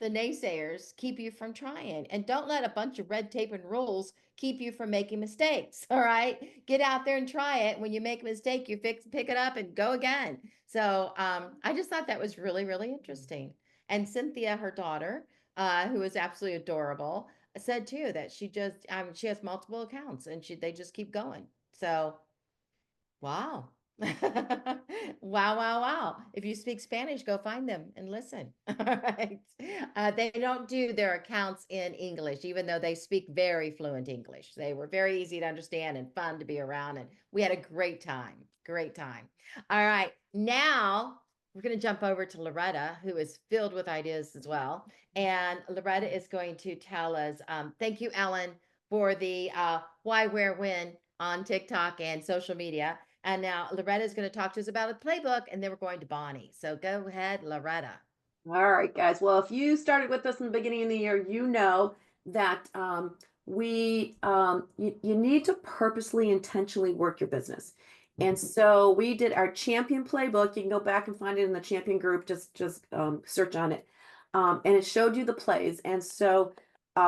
the naysayers keep you from trying, and don't let a bunch of red tape and rules keep you from making mistakes. All right, get out there and try it. When you make a mistake, you pick it up and go again. So I just thought that was really, really interesting. And Cynthia, her daughter, who is absolutely adorable, said too that she has multiple accounts and they just keep going. So wow. Wow, wow, wow. If you speak Spanish, go find them and listen. All right. They don't do their accounts in English, even though they speak very fluent English. They were very easy to understand and fun to be around. And we had a great time. Great time. All right. Now we're going to jump over to Loretta, who is filled with ideas as well. And Loretta is going to tell us, thank you, Ellen, for the why, where, when on TikTok and social media. And now Loretta is going to talk to us about a playbook, and then we're going to Bonnie. So go ahead, Loretta. All right, guys. Well, if you started with us in the beginning of the year, you know that you need to purposely, intentionally work your business. And so we did our champion playbook. You can go back and find it in the champion group. Just search on it, and it showed you the plays. And so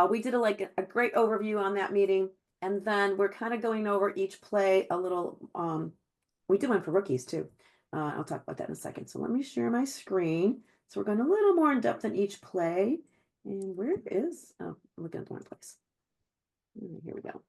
we did a great overview on that meeting. And then we're kind of going over each play a little. We did one for rookies too. I'll talk about that in a second. So let me share my screen. So we're going a little more in depth in each play. And where is, oh, I'm looking at the wrong place. Here we go.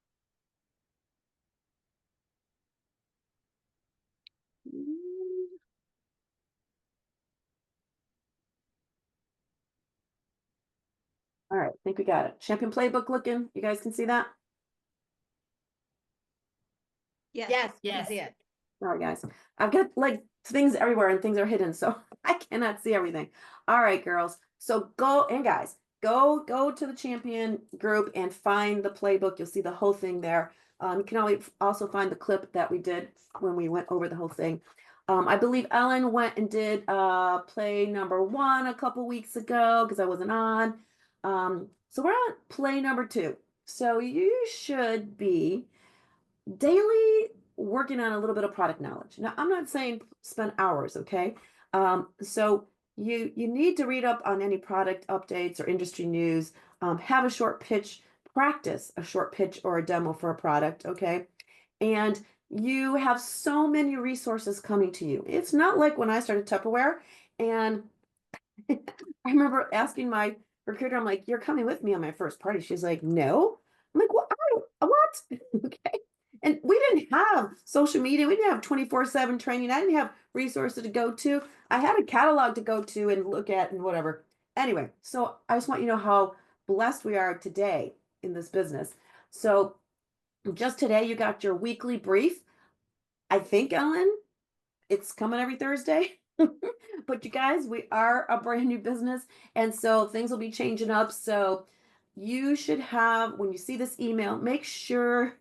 All right, I think we got it. Champion playbook looking. You guys can see that? Yes, Yes. see it. All right, guys. I've got like things everywhere and things are hidden, so I cannot see everything. All right, girls. So go, and guys, go to the champion group and find the playbook. You'll see the whole thing there. You can also find the clip that we did when we went over the whole thing. I believe Ellen went and did play number 1 a couple weeks ago because I wasn't on. So we're on play number 2. So you should be daily working on a little bit of product knowledge. Now, I'm not saying spend hours, okay? So you need to read up on any product updates or industry news. Have a short pitch, practice a short pitch or a demo for a product, okay? And you have so many resources coming to you. It's not like when I started Tupperware, and I remember asking my recruiter, I'm like, "You're coming with me on my first party?" She's like, "No." I'm like, "What? What?" Okay. And we didn't have social media. We didn't have 24/7 training. I didn't have resources to go to. I had a catalog to go to and look at and whatever. Anyway, so I just want you to know how blessed we are today in this business. So just today, you got your weekly brief. I think, Ellen, it's coming every Thursday. But you guys, we are a brand new business. And so things will be changing up. So you should have, when you see this email, make sure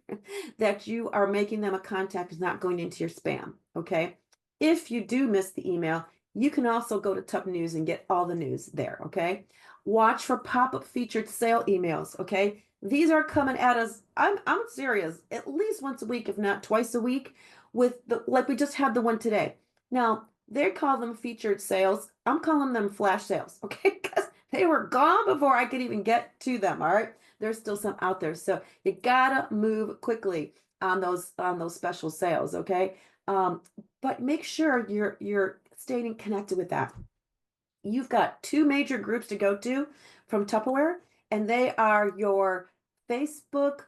that you are making them a contact, is not going into your spam. Okay. If you do miss the email, you can also go to Tup News and get all the news there, okay? Watch for pop-up featured sale emails, okay? These are coming at us, I'm serious, at least once a week, if not twice a week, with the, like we just had the one today. Now, they call them featured sales. I'm calling them flash sales, okay? Because they were gone before I could even get to them, all right? There's still some out there. So you gotta move quickly on those special sales, okay? But make sure you're staying connected with that. You've got two major groups to go to from Tupperware, and they are your Facebook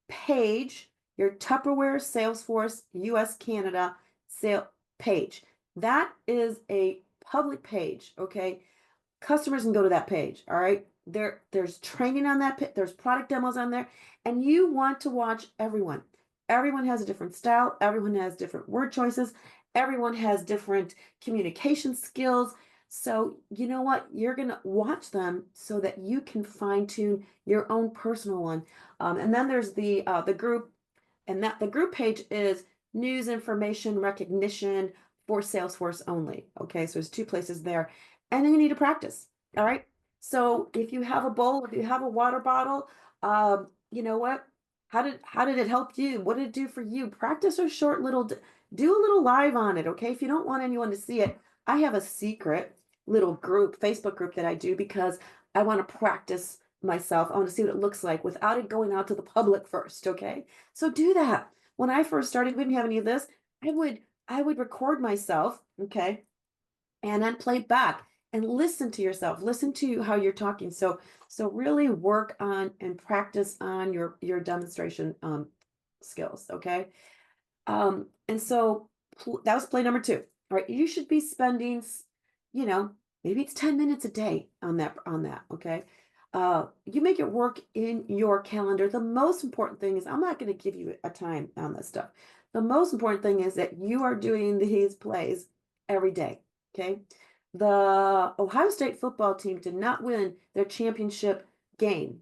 page, your Tupperware Salesforce US Canada sale page. That is a public page, okay? Customers can go to that page, all right? There's training on that, there's product demos on there, and you want to watch everyone. Everyone has a different style, everyone has different word choices, everyone has different communication skills. So you know what? You're gonna watch them so that you can fine tune your own personal one. And then there's the group, and that the group page is news, information, recognition for Salesforce only. Okay, so there's two places there, and then you need to practice. All right. So if you have a bowl, if you have a water bottle, you know what? How did it help you? What did it do for you? Practice a short little, do a little live on it. Okay, if you don't want anyone to see it, I have a secret little group, Facebook group that I do because I want to practice myself. I want to see what it looks like without it going out to the public first. Okay, so do that. When I first started, we didn't have any of this. I would record myself, okay, and then play back and listen to yourself, listen to how you're talking. So really work on and practice on your demonstration skills, okay? And so that was play number 2. All right, you should be spending, you know, maybe it's 10 minutes a day on that, okay? You make it work in your calendar. The most important thing is I'm not going to give you a time on this stuff. The most important thing is that you are doing these plays every day, okay? The Ohio State football team did not win their championship game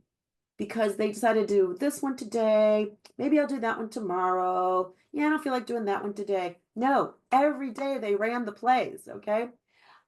because they decided to do this one today. Maybe I'll do that one tomorrow. Yeah, I don't feel like doing that one today. No, every day they ran the plays, okay?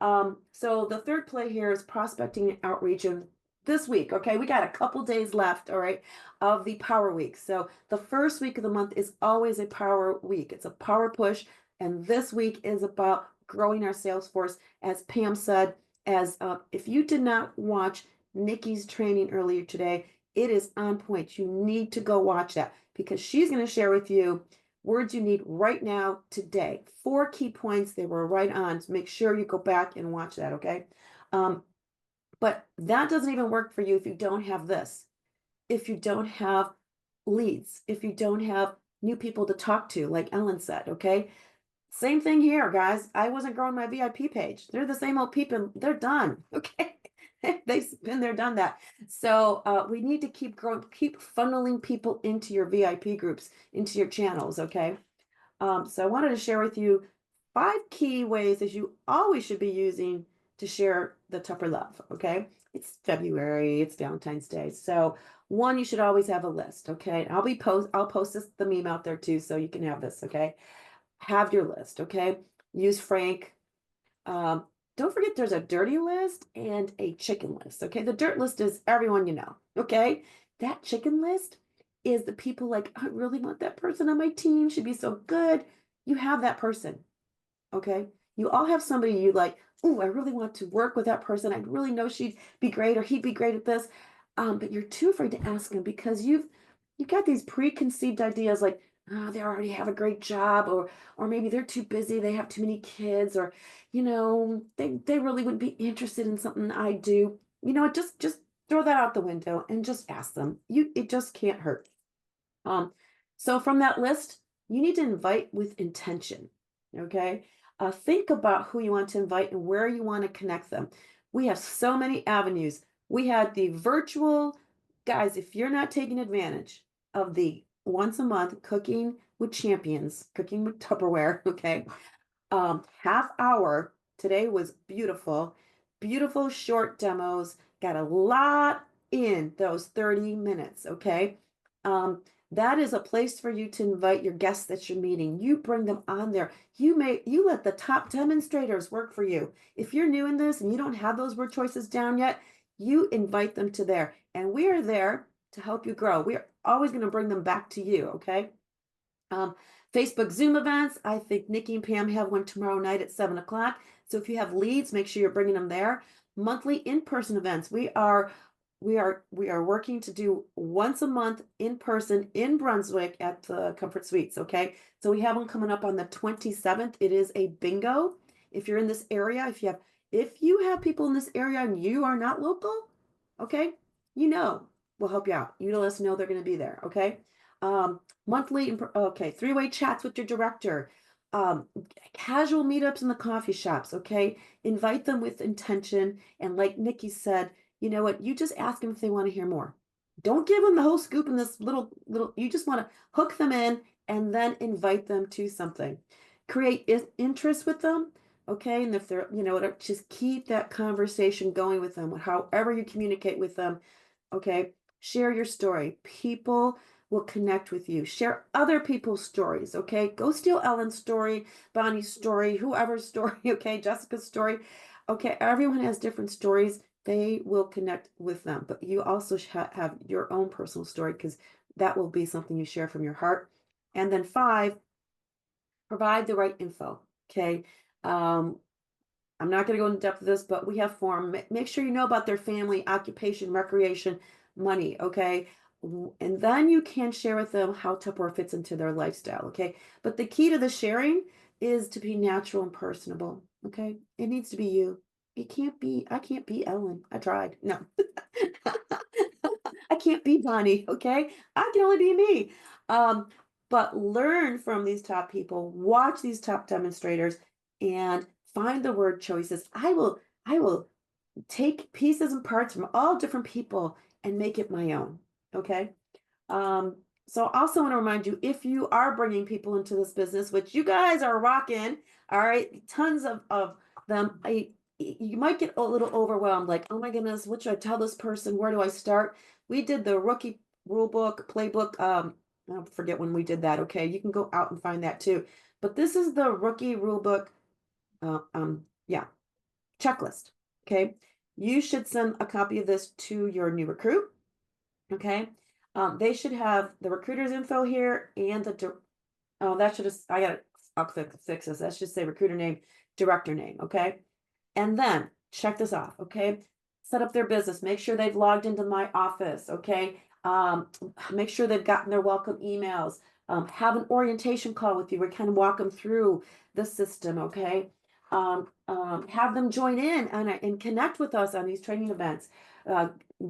So the third play here is prospecting and outreach. And this week, okay, we got a couple days left, all right, of the power week. So the first week of the month is always a power week. It's a power push. And this week is about growing our sales force. As Pam said, if you did not watch Nikki's training earlier today, it is on point. You need to go watch that because she's going to share with you words you need right now today. 4 key points. They were right on. So make sure you go back and watch that, okay? But that doesn't even work for you if you don't have this. If you don't have leads, if you don't have new people to talk to, like Ellen said, okay? Same thing here, guys. I wasn't growing my VIP page. They're the same old people. They're done, okay? They've been there, done that. So we need to keep growing, keep funneling people into your VIP groups, into your channels, okay? So I wanted to share with you 5 key ways that you always should be using to share the Tupper love, okay? It's February, it's Valentine's Day. So 1, you should always have a list, okay? I'll post the meme out there too, so you can have this, okay? Have your list, okay? Use Frank. Don't forget there's a dirty list and a chicken list, okay? The dirt list is everyone you know, okay? That chicken list is the people like, I really want that person on my team, should be so good. You have that person, okay? You all have somebody you like, oh, I really want to work with that person. I really know she'd be great or he'd be great at this. But you're too afraid to ask them because you've got these preconceived ideas like, oh, they already have a great job, or maybe they're too busy, they have too many kids, or they really wouldn't be interested in something I do. Just throw that out the window and just ask them. It just can't hurt. So from that list, you need to invite with intention. Okay. Think about who you want to invite and where you want to connect them. We have so many avenues. We had the virtual, guys, if you're not taking advantage of the once a month cooking with champions, cooking with Tupperware, okay? Half hour today was beautiful, beautiful short demos, got a lot in those 30 minutes, okay? That is a place for you to invite your guests that you're meeting. You bring them on there. You let the top demonstrators work for you. If you're new in this and you don't have those word choices down yet, you invite them to there. And we are there to help you grow. We're always going to bring them back to you, okay? Facebook Zoom events. I think Nikki and Pam have one tomorrow night at 7 o'clock. So if you have leads, make sure you're bringing them there. Monthly in-person events. We are working to do once a month in person in Brunswick at the Comfort Suites. Okay, so we have one coming up on the 27th. It is a bingo. If you're in this area, if you have people in this area and you are not local, okay, we'll help you out. You let us know they're going to be there. Okay. Monthly, okay, three-way chats with your director, casual meetups in the coffee shops, okay? Invite them with intention. And like Nikki said, you know what? You just ask them if they want to hear more. Don't give them the whole scoop in this little, you just want to hook them in and then invite them to something. Create interest with them, okay? And if they're, just keep that conversation going with them, however you communicate with them, okay? Share your story. People will connect with you. Share other people's stories, okay? Go steal Ellen's story, Bonnie's story, whoever's story, okay? Jessica's story. Okay, everyone has different stories. They will connect with them, but you also have your own personal story because that will be something you share from your heart. And then 5, provide the right info, okay? I'm not going to go into depth of this, but we have form. Make sure you know about their family, occupation, recreation, money, okay? And then you can share with them how Tupperware fits into their lifestyle, okay? But the key to the sharing is to be natural and personable, okay? It needs to be you. I can't be Ellen. I tried. No. I can't be Bonnie, okay? I can only be me. But learn from these top people, watch these top demonstrators, and find the word choices. I will take pieces and parts from all different people and make it my own. Okay. So I also want to remind you, if you are bringing people into this business, which you guys are rocking, all right, tons of them, you might get a little overwhelmed, like, oh my goodness, what should I tell this person? Where do I start? We did the rookie rule book, playbook. I forget when we did that. Okay. You can go out and find that too. But this is the rookie rule book. Yeah, checklist. Okay. You should send a copy of this to your new recruit. Okay. They should have the recruiter's info here and that should have, I'll fix this. That should say recruiter name, director name. Okay. And then check this off. Okay. Set up their business. Make sure they've logged into my office. Okay. Make sure they've gotten their welcome emails. Have an orientation call with you. We kind of walk them through the system. Okay. Have them join in and connect with us on these training events.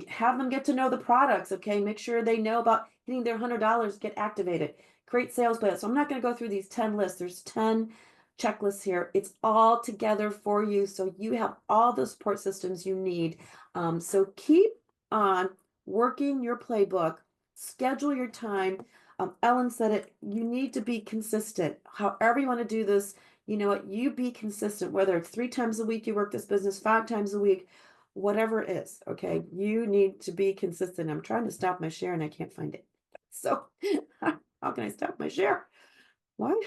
Have them get to know the products. Okay. Make sure they know about hitting their $100, get activated, create sales plans. So I'm not going to go through these 10 lists. There's 10 checklists here. It's all together for you. So you have all the support systems you need. So keep on working your playbook, schedule your time. Ellen said it, you need to be consistent. However you want to do this, you know what, you be consistent, whether it's 3 times a week you work this business, 5 times a week, whatever it is, okay? You need to be consistent. I'm trying to stop my share and I can't find it. So how can I stop my share?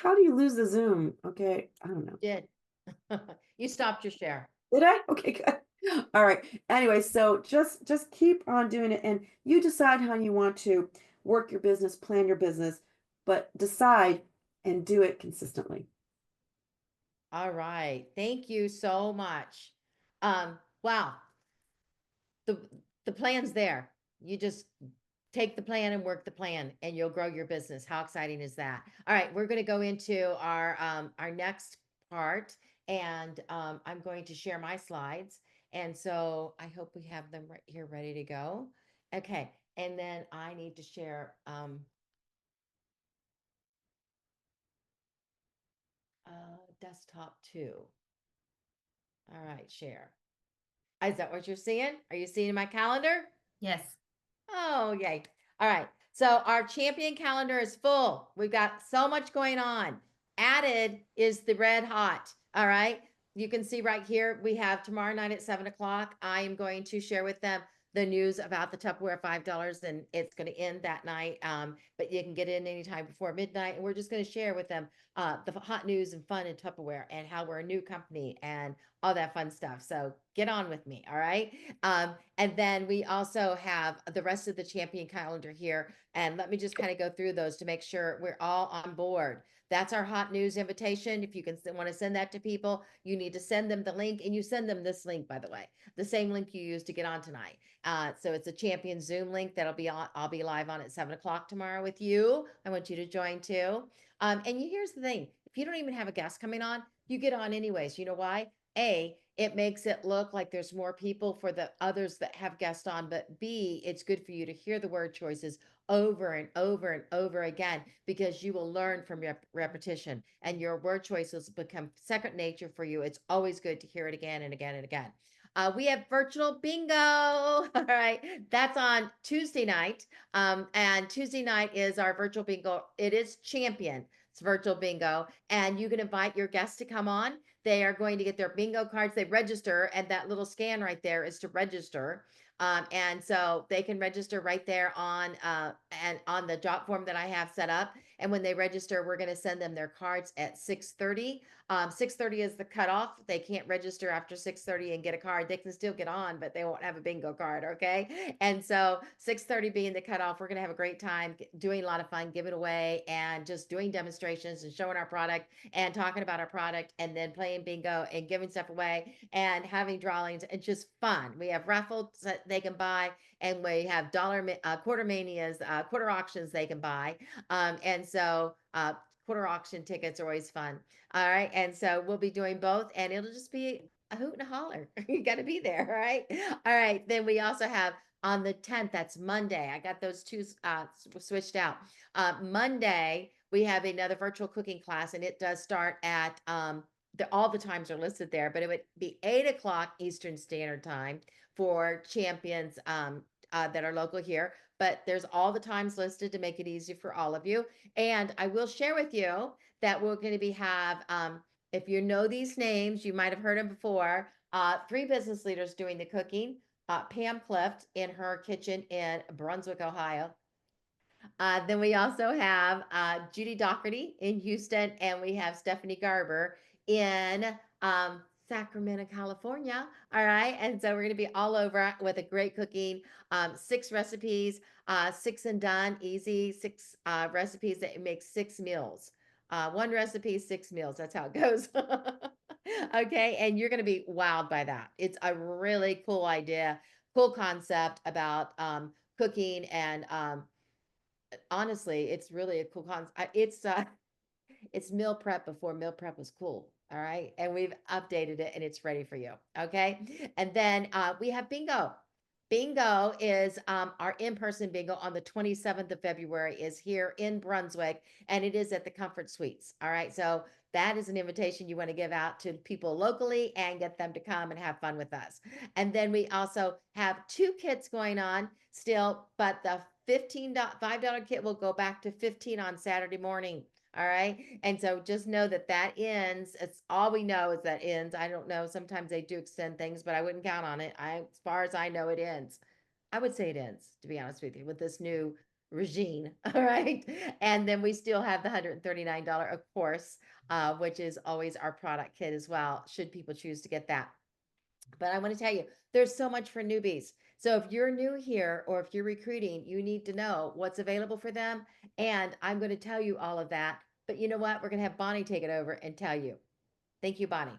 How do you lose the Zoom? Okay, I don't know. Did. You stopped your share. Did I? Okay, good. All right. Anyway, so just keep on doing it and you decide how you want to work your business, plan your business, but decide and do it consistently. All right. Thank you so much. Wow. The plan's there. You just take the plan and work the plan and you'll grow your business. How exciting is that? All right, we're going to go into our next part and I'm going to share my slides. And so I hope we have them right here ready to go. Okay. And then I need to share desktop too. All right, share. Is that what you're seeing? Are you seeing my calendar? Yes. Oh, yay. All right. So our champion calendar is full. We've got so much going on. Added is the red hot. All right. You can see right here, we have tomorrow night at 7 o'clock. I am going to share with them the news about the Tupperware $5, and it's going to end that night. But you can get in anytime before midnight, and we're just going to share with them the hot news and fun in Tupperware and how we're a new company and all that fun stuff. So get on with me, all right? And then we also have the rest of the champion calendar here, and let me just kind of go through those to make sure we're all on board. That's our hot news invitation. If you can want to send that to people, you need to send them the link, and you send them this link, by the way, the same link you used to get on tonight. So it's a champion Zoom link that'll be on. I'll be live on at 7 o'clock tomorrow with you. I want you to join too. And here's the thing: if you don't even have a guest coming on, you get on anyways. You know why? A, it makes it look like there's more people for the others that have guests on, but B, it's good for you to hear the word choices over and over and over again, because you will learn from repetition, and your word choices become second nature for you. It's always good to hear it again and again and again. We have virtual bingo. All right. That's on Tuesday night. And Tuesday night is our virtual bingo. It is champion. It's virtual bingo. And you can invite your guests to come on. They are going to get their bingo cards. They register, and that little scan right there is to register. And so they can register right there on and on the job form that I have set up. And when they register, we're going to send them their cards at 6:30. 6:30 is the cutoff. They can't register after 6:30 and get a card. They can still get on, but they won't have a bingo card. Okay. And so 6:30 being the cutoff, we're going to have a great time doing a lot of fun, giving away, and just doing demonstrations and showing our product and talking about our product, and then playing bingo and giving stuff away and having drawings. It's just fun. We have raffles that they can buy, and we have quarter manias, quarter auctions they can buy. And so quarter auction tickets are always fun. All right. And so we'll be doing both, and it'll just be a hoot and a holler. You got to be there. All right. All right. Then we also have on the 10th, that's Monday. I got those two switched out. Monday, we have another virtual cooking class, and it does start at all the times are listed there, but it would be 8 o'clock Eastern Standard Time for champions that are local here. But there's all the times listed to make it easy for all of you. And I will share with you that we're going to have, if you know these names, you might have heard them before, 3 business leaders doing the cooking. Pam Clift in her kitchen in Brunswick, Ohio. Then we also have Judy Doherty in Houston, and we have Stephanie Garber in Sacramento, California. All right. And so we're going to be all over with a great cooking, 6 recipes, 6 and done, easy, 6 recipes that make 6 meals. 1 recipe, 6 meals. That's how it goes. Okay. And you're going to be wowed by that. It's a really cool idea, cool concept about cooking, and honestly, it's really a cool concept. It's meal prep before meal prep was cool. All right. And we've updated it, and it's ready for you. Okay. And then we have bingo. Bingo is our in-person bingo on the 27th of February is here in Brunswick, and it is at the Comfort Suites. All right. So that is an invitation you want to give out to people locally and get them to come and have fun with us. And then we also have 2 kits going on still, but the $5 kit will go back to 15 on Saturday morning. All right. And so just know that that ends. It's all we know is that ends. I don't know. Sometimes they do extend things, but I wouldn't count on it. As far as I know, it ends. I would say it ends, to be honest with you, with this new regime. All right. And then we still have the $139, of course, which is always our product kit as well, should people choose to get that. But I want to tell you, there's so much for newbies. So if you're new here, or if you're recruiting, you need to know what's available for them. And I'm going to tell you all of that. But you know what? We're going to have Bonnie take it over and tell you. Thank you, Bonnie.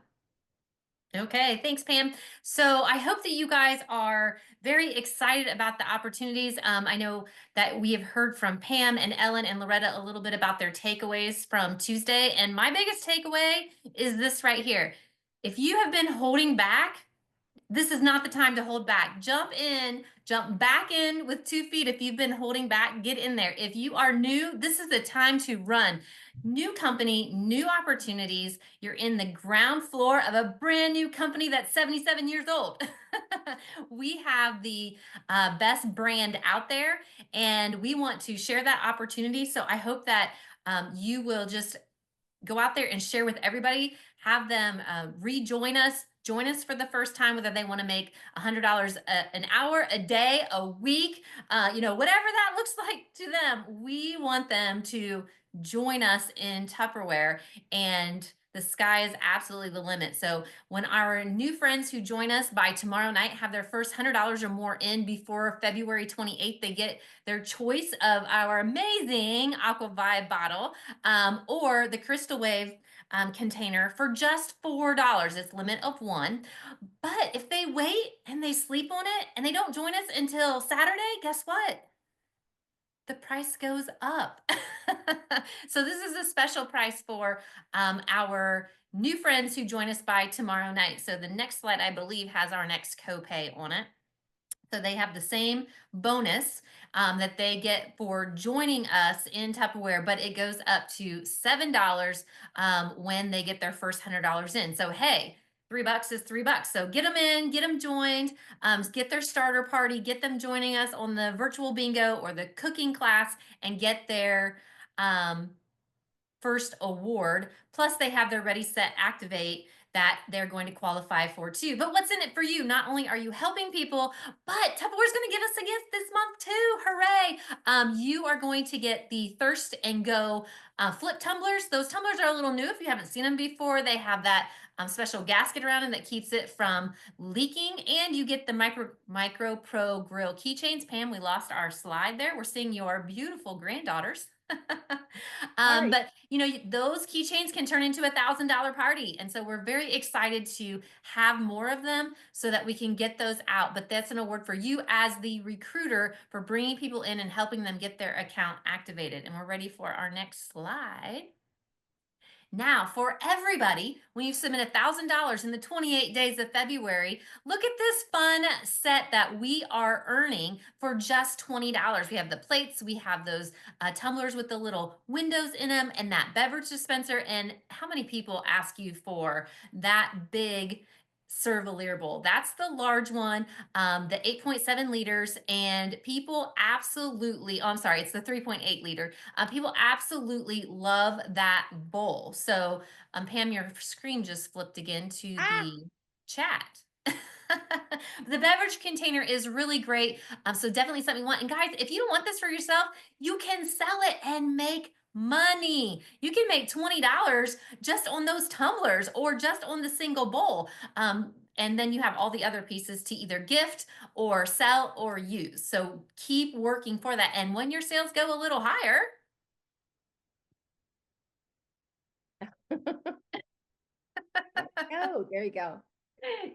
Okay, thanks, Pam. So I hope that you guys are very excited about the opportunities. I know that we have heard from Pam and Ellen and Loretta a little bit about their takeaways from Tuesday. And my biggest takeaway is this right here. If you have been holding back, this is not the time to hold back. Jump in, jump back in with 2 feet. If you've been holding back, get in there. If you are new, this is the time to run. New company, new opportunities. You're in the ground floor of a brand new company that's 77 years old. We have the best brand out there, and we want to share that opportunity. So I hope that you will just go out there and share with everybody, have them rejoin us join us for the first time, whether they want to make $100 an hour, a day, a week, whatever that looks like to them. We want them to join us in Tupperware, and the sky is absolutely the limit. So when our new friends who join us by tomorrow night have their first $100 or more in before February 28th, they get their choice of our amazing Aqua Vibe bottle or the Crystal Wave container for just $4. It's limit of one. But if they wait and they sleep on it and they don't join us until Saturday, guess what? The price goes up. So this is a special price for our new friends who join us by tomorrow night. So the next slide, I believe, has our next copay on it. So they have the same bonus that they get for joining us in Tupperware, but it goes up to $7 when they get their first $100 in. So hey, $3 is $3. So get them in, get them joined, get their starter party, get them joining us on the virtual bingo or the cooking class, and get their first award. Plus they have their Ready, Set, Activate that they're going to qualify for too. But what's in it for you? Not only are you helping people, but Tupperware's going to give us a gift this month too. Hooray. You are going to get the Thirst and Go flip tumblers. Those tumblers are a little new if you haven't seen them before. They have that special gasket around them that keeps it from leaking, and you get the Micro Pro Grill keychains. Pam, we lost our slide there. We're seeing your beautiful granddaughters. But those keychains can turn into $1,000 party. And so we're very excited to have more of them so that we can get those out. But that's an award for you as the recruiter for bringing people in and helping them get their account activated. And we're ready for our next slide. Now, for everybody, when you submit $1,000 in the 28 days of February, look at this fun set that we are earning for just $20. We have the plates, we have those tumblers with the little windows in them, and that beverage dispenser. And how many people ask you for that big Cervalier bowl? That's the large one, the 8.7 liters, and people absolutely, I'm sorry, it's the 3.8 liter. People absolutely love that bowl. So, Pam, your screen just flipped again to the chat. The beverage container is really great. So definitely something you want. And guys, if you don't want this for yourself, you can sell it and make money. You can make $20 just on those tumblers or just on the single bowl. And then you have all the other pieces to either gift or sell or use. So keep working for that. And when your sales go a little higher, Oh, there you go.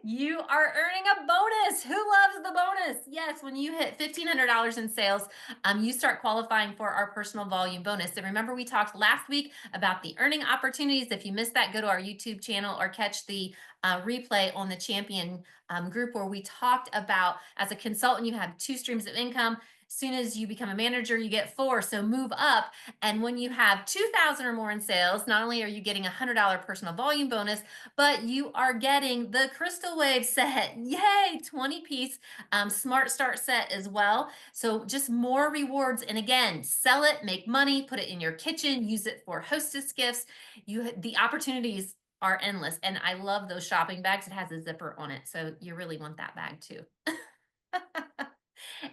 you are earning a bonus. Who loves the bonus? Yes, when you hit $1,500 in sales, you start qualifying for our personal volume bonus. And remember, we talked last week about the earning opportunities. If you missed that, go to our YouTube channel or catch the replay on the champion group, where we talked about, as a consultant, you have 2 streams of income. As soon as you become a manager, you get 4. So move up. And when you have 2,000 or more in sales, not only are you getting a $100 personal volume bonus, but you are getting the Crystal Wave set. Yay! 20-piece Smart Start set as well. So just more rewards. And again, sell it, make money, put it in your kitchen, use it for hostess gifts. The opportunities are endless. And I love those shopping bags. It has a zipper on it. So you really want that bag too.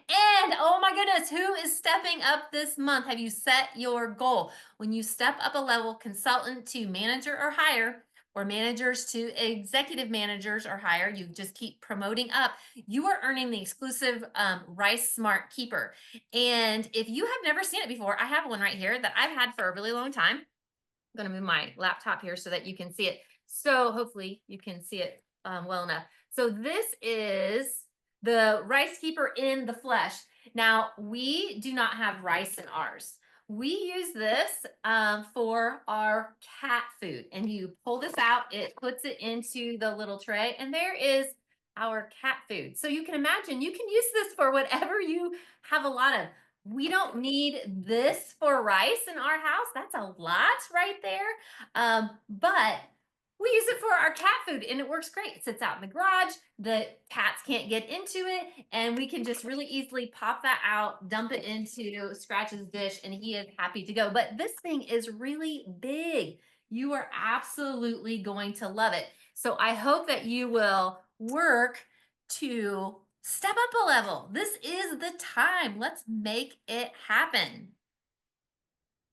And oh my goodness, who is stepping up this month? Have you set your goal? When you step up a level, consultant to manager or higher, or managers to executive managers or higher, you just keep promoting up, you are earning the exclusive Rice Smart Keeper. And if you have never seen it before, I have one right here that I've had for a really long time. I'm going to move my laptop here so that you can see it. So hopefully you can see it well enough. So this is the Rice Keeper in the flesh. Now, we do not have rice in ours. We use this for our cat food. And you pull this out, it puts it into the little tray, and there is our cat food. So you can imagine, you can use this for whatever you have a lot of. We don't need this for rice in our house. That's a lot right there. But we use it for our cat food, and it works great. It sits out in the garage. The cats can't get into it, and we can just really easily pop that out, dump it into Scratch's dish, and he is happy to go. But this thing is really big. You are absolutely going to love it. So I hope that you will work to step up a level. This is the time. Let's make it happen.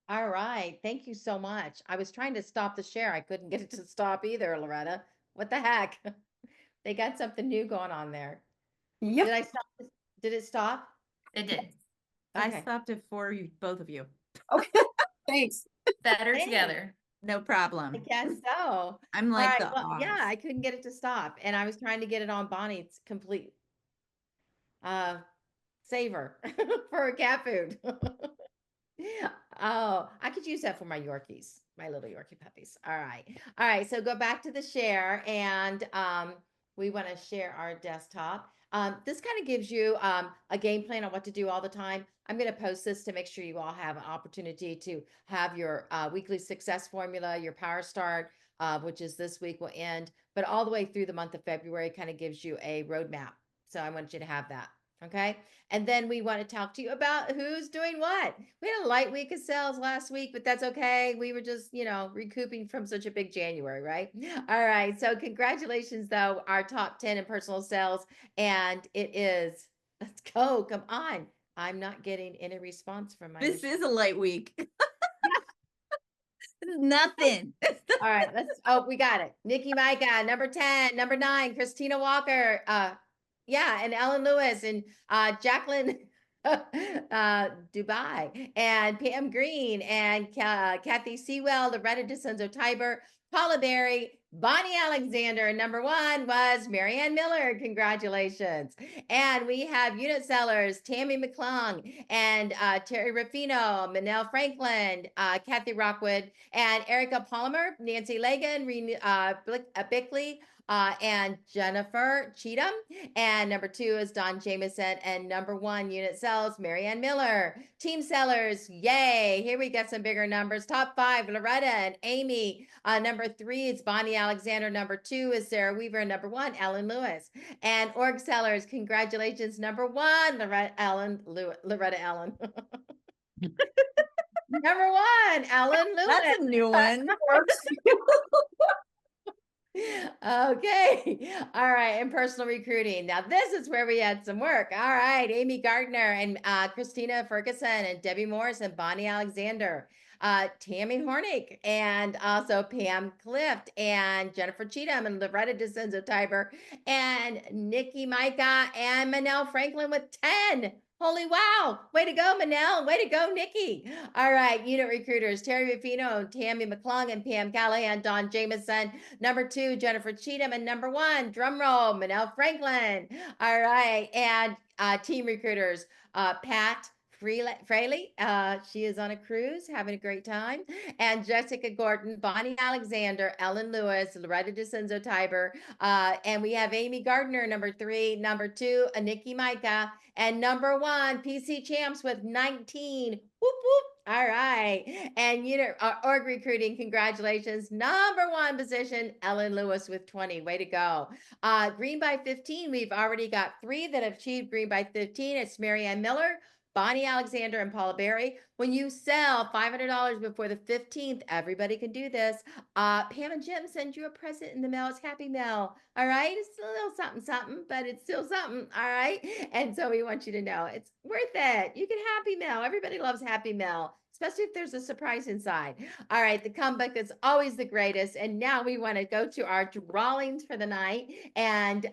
All right. Thank you so much. I was trying to stop the share. I couldn't get it to stop either, Loretta. What the heck? They got something new going on there. Yep. Did I stop? Did it stop? It did. I Okay. stopped it for you, both of you. Okay. Thanks. Better Thanks. together. No I problem. guess so. I'm All like right. the Well, yeah, Oz. I couldn't get it to stop. And I was trying to get it on Bonnie's complete saver for cat food. Oh, I could use that for my Yorkies, my little Yorkie puppies. All right. All right. So go back to the share and we want to share our desktop. This kind of gives you a game plan on what to do all the time. I'm going to post this to make sure you all have an opportunity to have your weekly success formula, your power start, which is this week will end, but all the way through the month of February kind of gives you a roadmap. So I want you to have that. Okay. And then we want to talk to you about who's doing what. We had a light week of sales last week, but that's okay. We were just, recouping from such a big January, right? All right. So congratulations, though, our top 10 in personal sales. And it is, let's go. Come on. I'm not getting any response from my This machine. is a light week. This is nothing. All right, we got it. Nikki Micah, number 10, number 9, Christina Walker, and Ellen Lewis and Jacqueline Dubai and Pam Green and Kathy Sewell, Loretta DiCenso-Tiber, Paula Berry, Bonnie Alexander, and number 1 was Marianne Miller. Congratulations. And we have unit sellers, Tammy McClung and Terry Ruffino, Manel Franklin, Kathy Rockwood, and Erica Palmer, Nancy Lagan, Bickley, and Jennifer Cheatham. And number 2 is Don Jameson. And number 1 unit sells, Marianne Miller. Team sellers, yay. Here we got some bigger numbers. Top 5, Loretta and Amy. Number 3 is Bonnie Alexander. Number 2 is Sarah Weaver. Number 1, Ellen Lewis. And org sellers, congratulations. Number 1, Loretta Ellen. Number 1, Ellen Lewis. That's a new one. Works. Okay. All right. And personal recruiting. Now, this is where we had some work. All right. Amy Gardner and Christina Ferguson and Debbie Morris and Bonnie Alexander, Tammy Hornick, and also Pam Clift and Jennifer Cheatham and Loretta DiCenso-Tiber and Nikki Micah and Manel Franklin with 10. Holy wow. Way to go, Manel. Way to go, Nikki. All right. Unit recruiters, Terry Ruffino, Tammy McClung, and Pam Callahan, Don Jameson. Number 2, Jennifer Cheatham. And number 1, drum roll, Manel Franklin. All right. And team recruiters, Pat Fraley, she is on a cruise, having a great time. And Jessica Gordon, Bonnie Alexander, Ellen Lewis, Loretta DiCenso-Tiber. And we have Amy Gardner, number 3. Number 2, Nikki Micah. And number 1, PC Champs with 19. Whoop, whoop. All right. And org recruiting, congratulations. Number 1 position, Ellen Lewis with 20. Way to go. Green by 15, we've already got 3 that have achieved green by 15. It's Marianne Miller, Bonnie Alexander, and Paula Berry. When you sell $500 before the 15th, everybody can do this. Pam and Jim send you a present in the mail. It's Happy Mail. All right. It's a little something, something, but it's still something. All right. And so we want you to know it's worth it. You can Happy Mail. Everybody loves Happy Mail, especially if there's a surprise inside. All right. The comeback is always the greatest. And now we want to go to our drawings for the night. And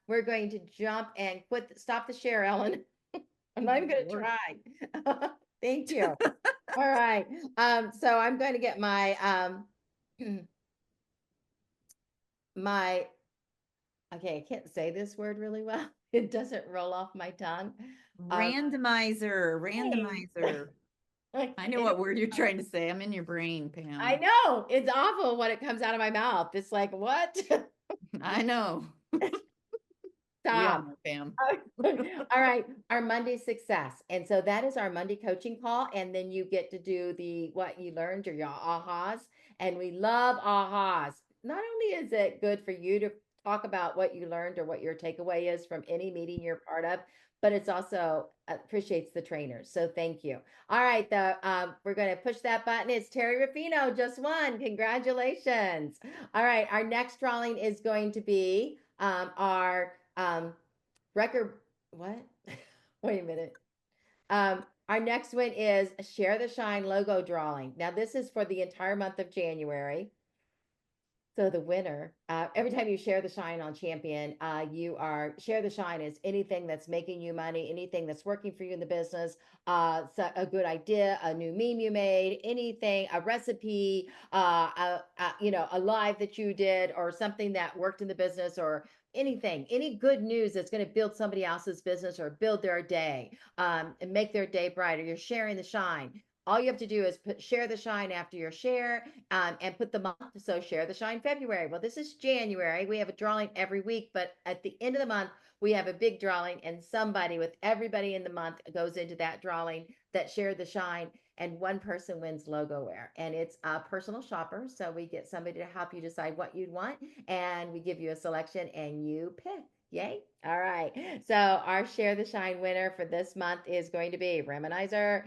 we're going to jump and stop the share, Ellen. I'm not even going to try. Thank you. All right. So I'm going to get my okay, I can't say this word really well. It doesn't roll off my tongue. Randomizer. I know what word you're trying to say. I'm in your brain, Pam. I know. It's awful when it comes out of my mouth. It's like, what? I know. Stop. Pam. All right. Our Monday success. And so that is our Monday coaching call. And then you get to do what you learned or your ahas. And we love ahas. Not only is it good for you to talk about what you learned or what your takeaway is from any meeting you're part of, but it's also appreciates the trainers. So thank you. All right, we're going to push that button. It's Terry Ruffino, just won. Congratulations. All right, our next drawing is going to be our record. What? Wait a minute. Our next one is a Share the Shine logo drawing. Now, this is for the entire month of January. So the winner, every time you share the shine on Champion, share the shine is anything that's making you money, anything that's working for you in the business, so a good idea, a new meme you made, anything, a recipe, a live that you did, or something that worked in the business, or anything, any good news that's going to build somebody else's business or build their day, and make their day brighter. You're sharing the shine. All you have to do is share the shine after your share, and put the month. So share the shine February. Well, this is January. We have a drawing every week, but at the end of the month, we have a big drawing, and somebody with everybody in the month goes into that drawing that shared the shine, and one person wins Logoware. And it's a personal shopper. So we get somebody to help you decide what you'd want, and we give you a selection and you pick. Yay. All right. So our Share the Shine winner for this month is going to be Reminizer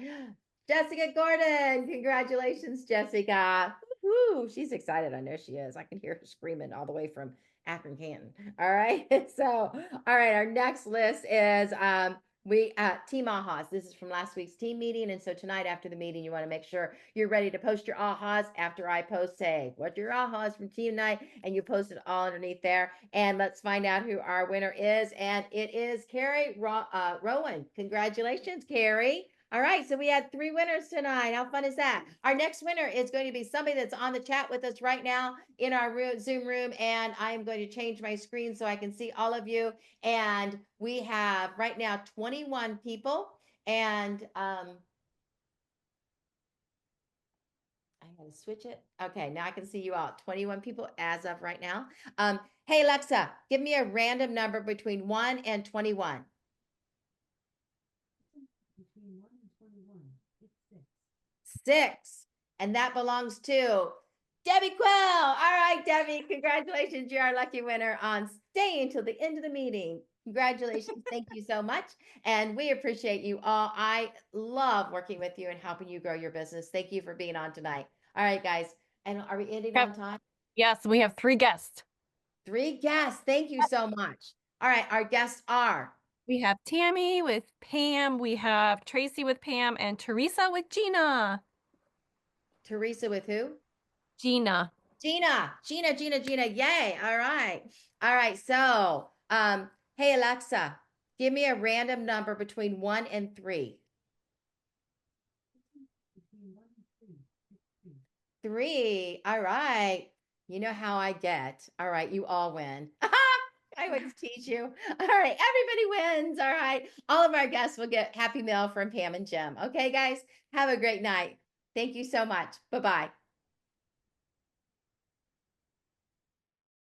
Jessica Gordon. Congratulations, Jessica. Woo-hoo. She's excited. I know she is. I can hear her screaming all the way from Akron, Canton. All right. So, all right. Our next list is Team Ahas. This is from last week's team meeting. And so tonight after the meeting, you want to make sure you're ready to post your ahas after I post, say, what your ahas from team night, and you post it all underneath there. And let's find out who our winner is. And it is Carrie Rowan. Congratulations, Carrie. All right, so we had 3 winners tonight. How fun is that? Our next winner is going to be somebody that's on the chat with us right now in our Zoom room, and I'm going to change my screen so I can see all of you. And we have right now 21 people, and I gotta switch it. Okay, now I can see you all. 21 people as of right now. Hey Alexa, give me a random number between 1 and 21. Between 1 and 21, it's 6. And that belongs to Debbie Quill. All right, Debbie, congratulations. You're our lucky winner on staying till the end of the meeting. Congratulations. Thank you so much. And we appreciate you all. I love working with you and helping you grow your business. Thank you for being on tonight. All right, guys. And are we ending on time? Yes, we have 3 guests. 3 guests. Thank you so much. All right, our guests are We have Tammy with Pam, we have Tracy with Pam, and Teresa with Gina. Teresa with who? Gina. Gina. Yay. All right. All right. So, hey, Alexa, give me a random number between 1 and 3. 3. All right. You know how I get. All right. You all win. I always teach you. All right. Everybody wins. All right. All of our guests will get Happy Meal from Pam and Jim. Okay, guys. Have a great night. Thank you so much. Bye-bye.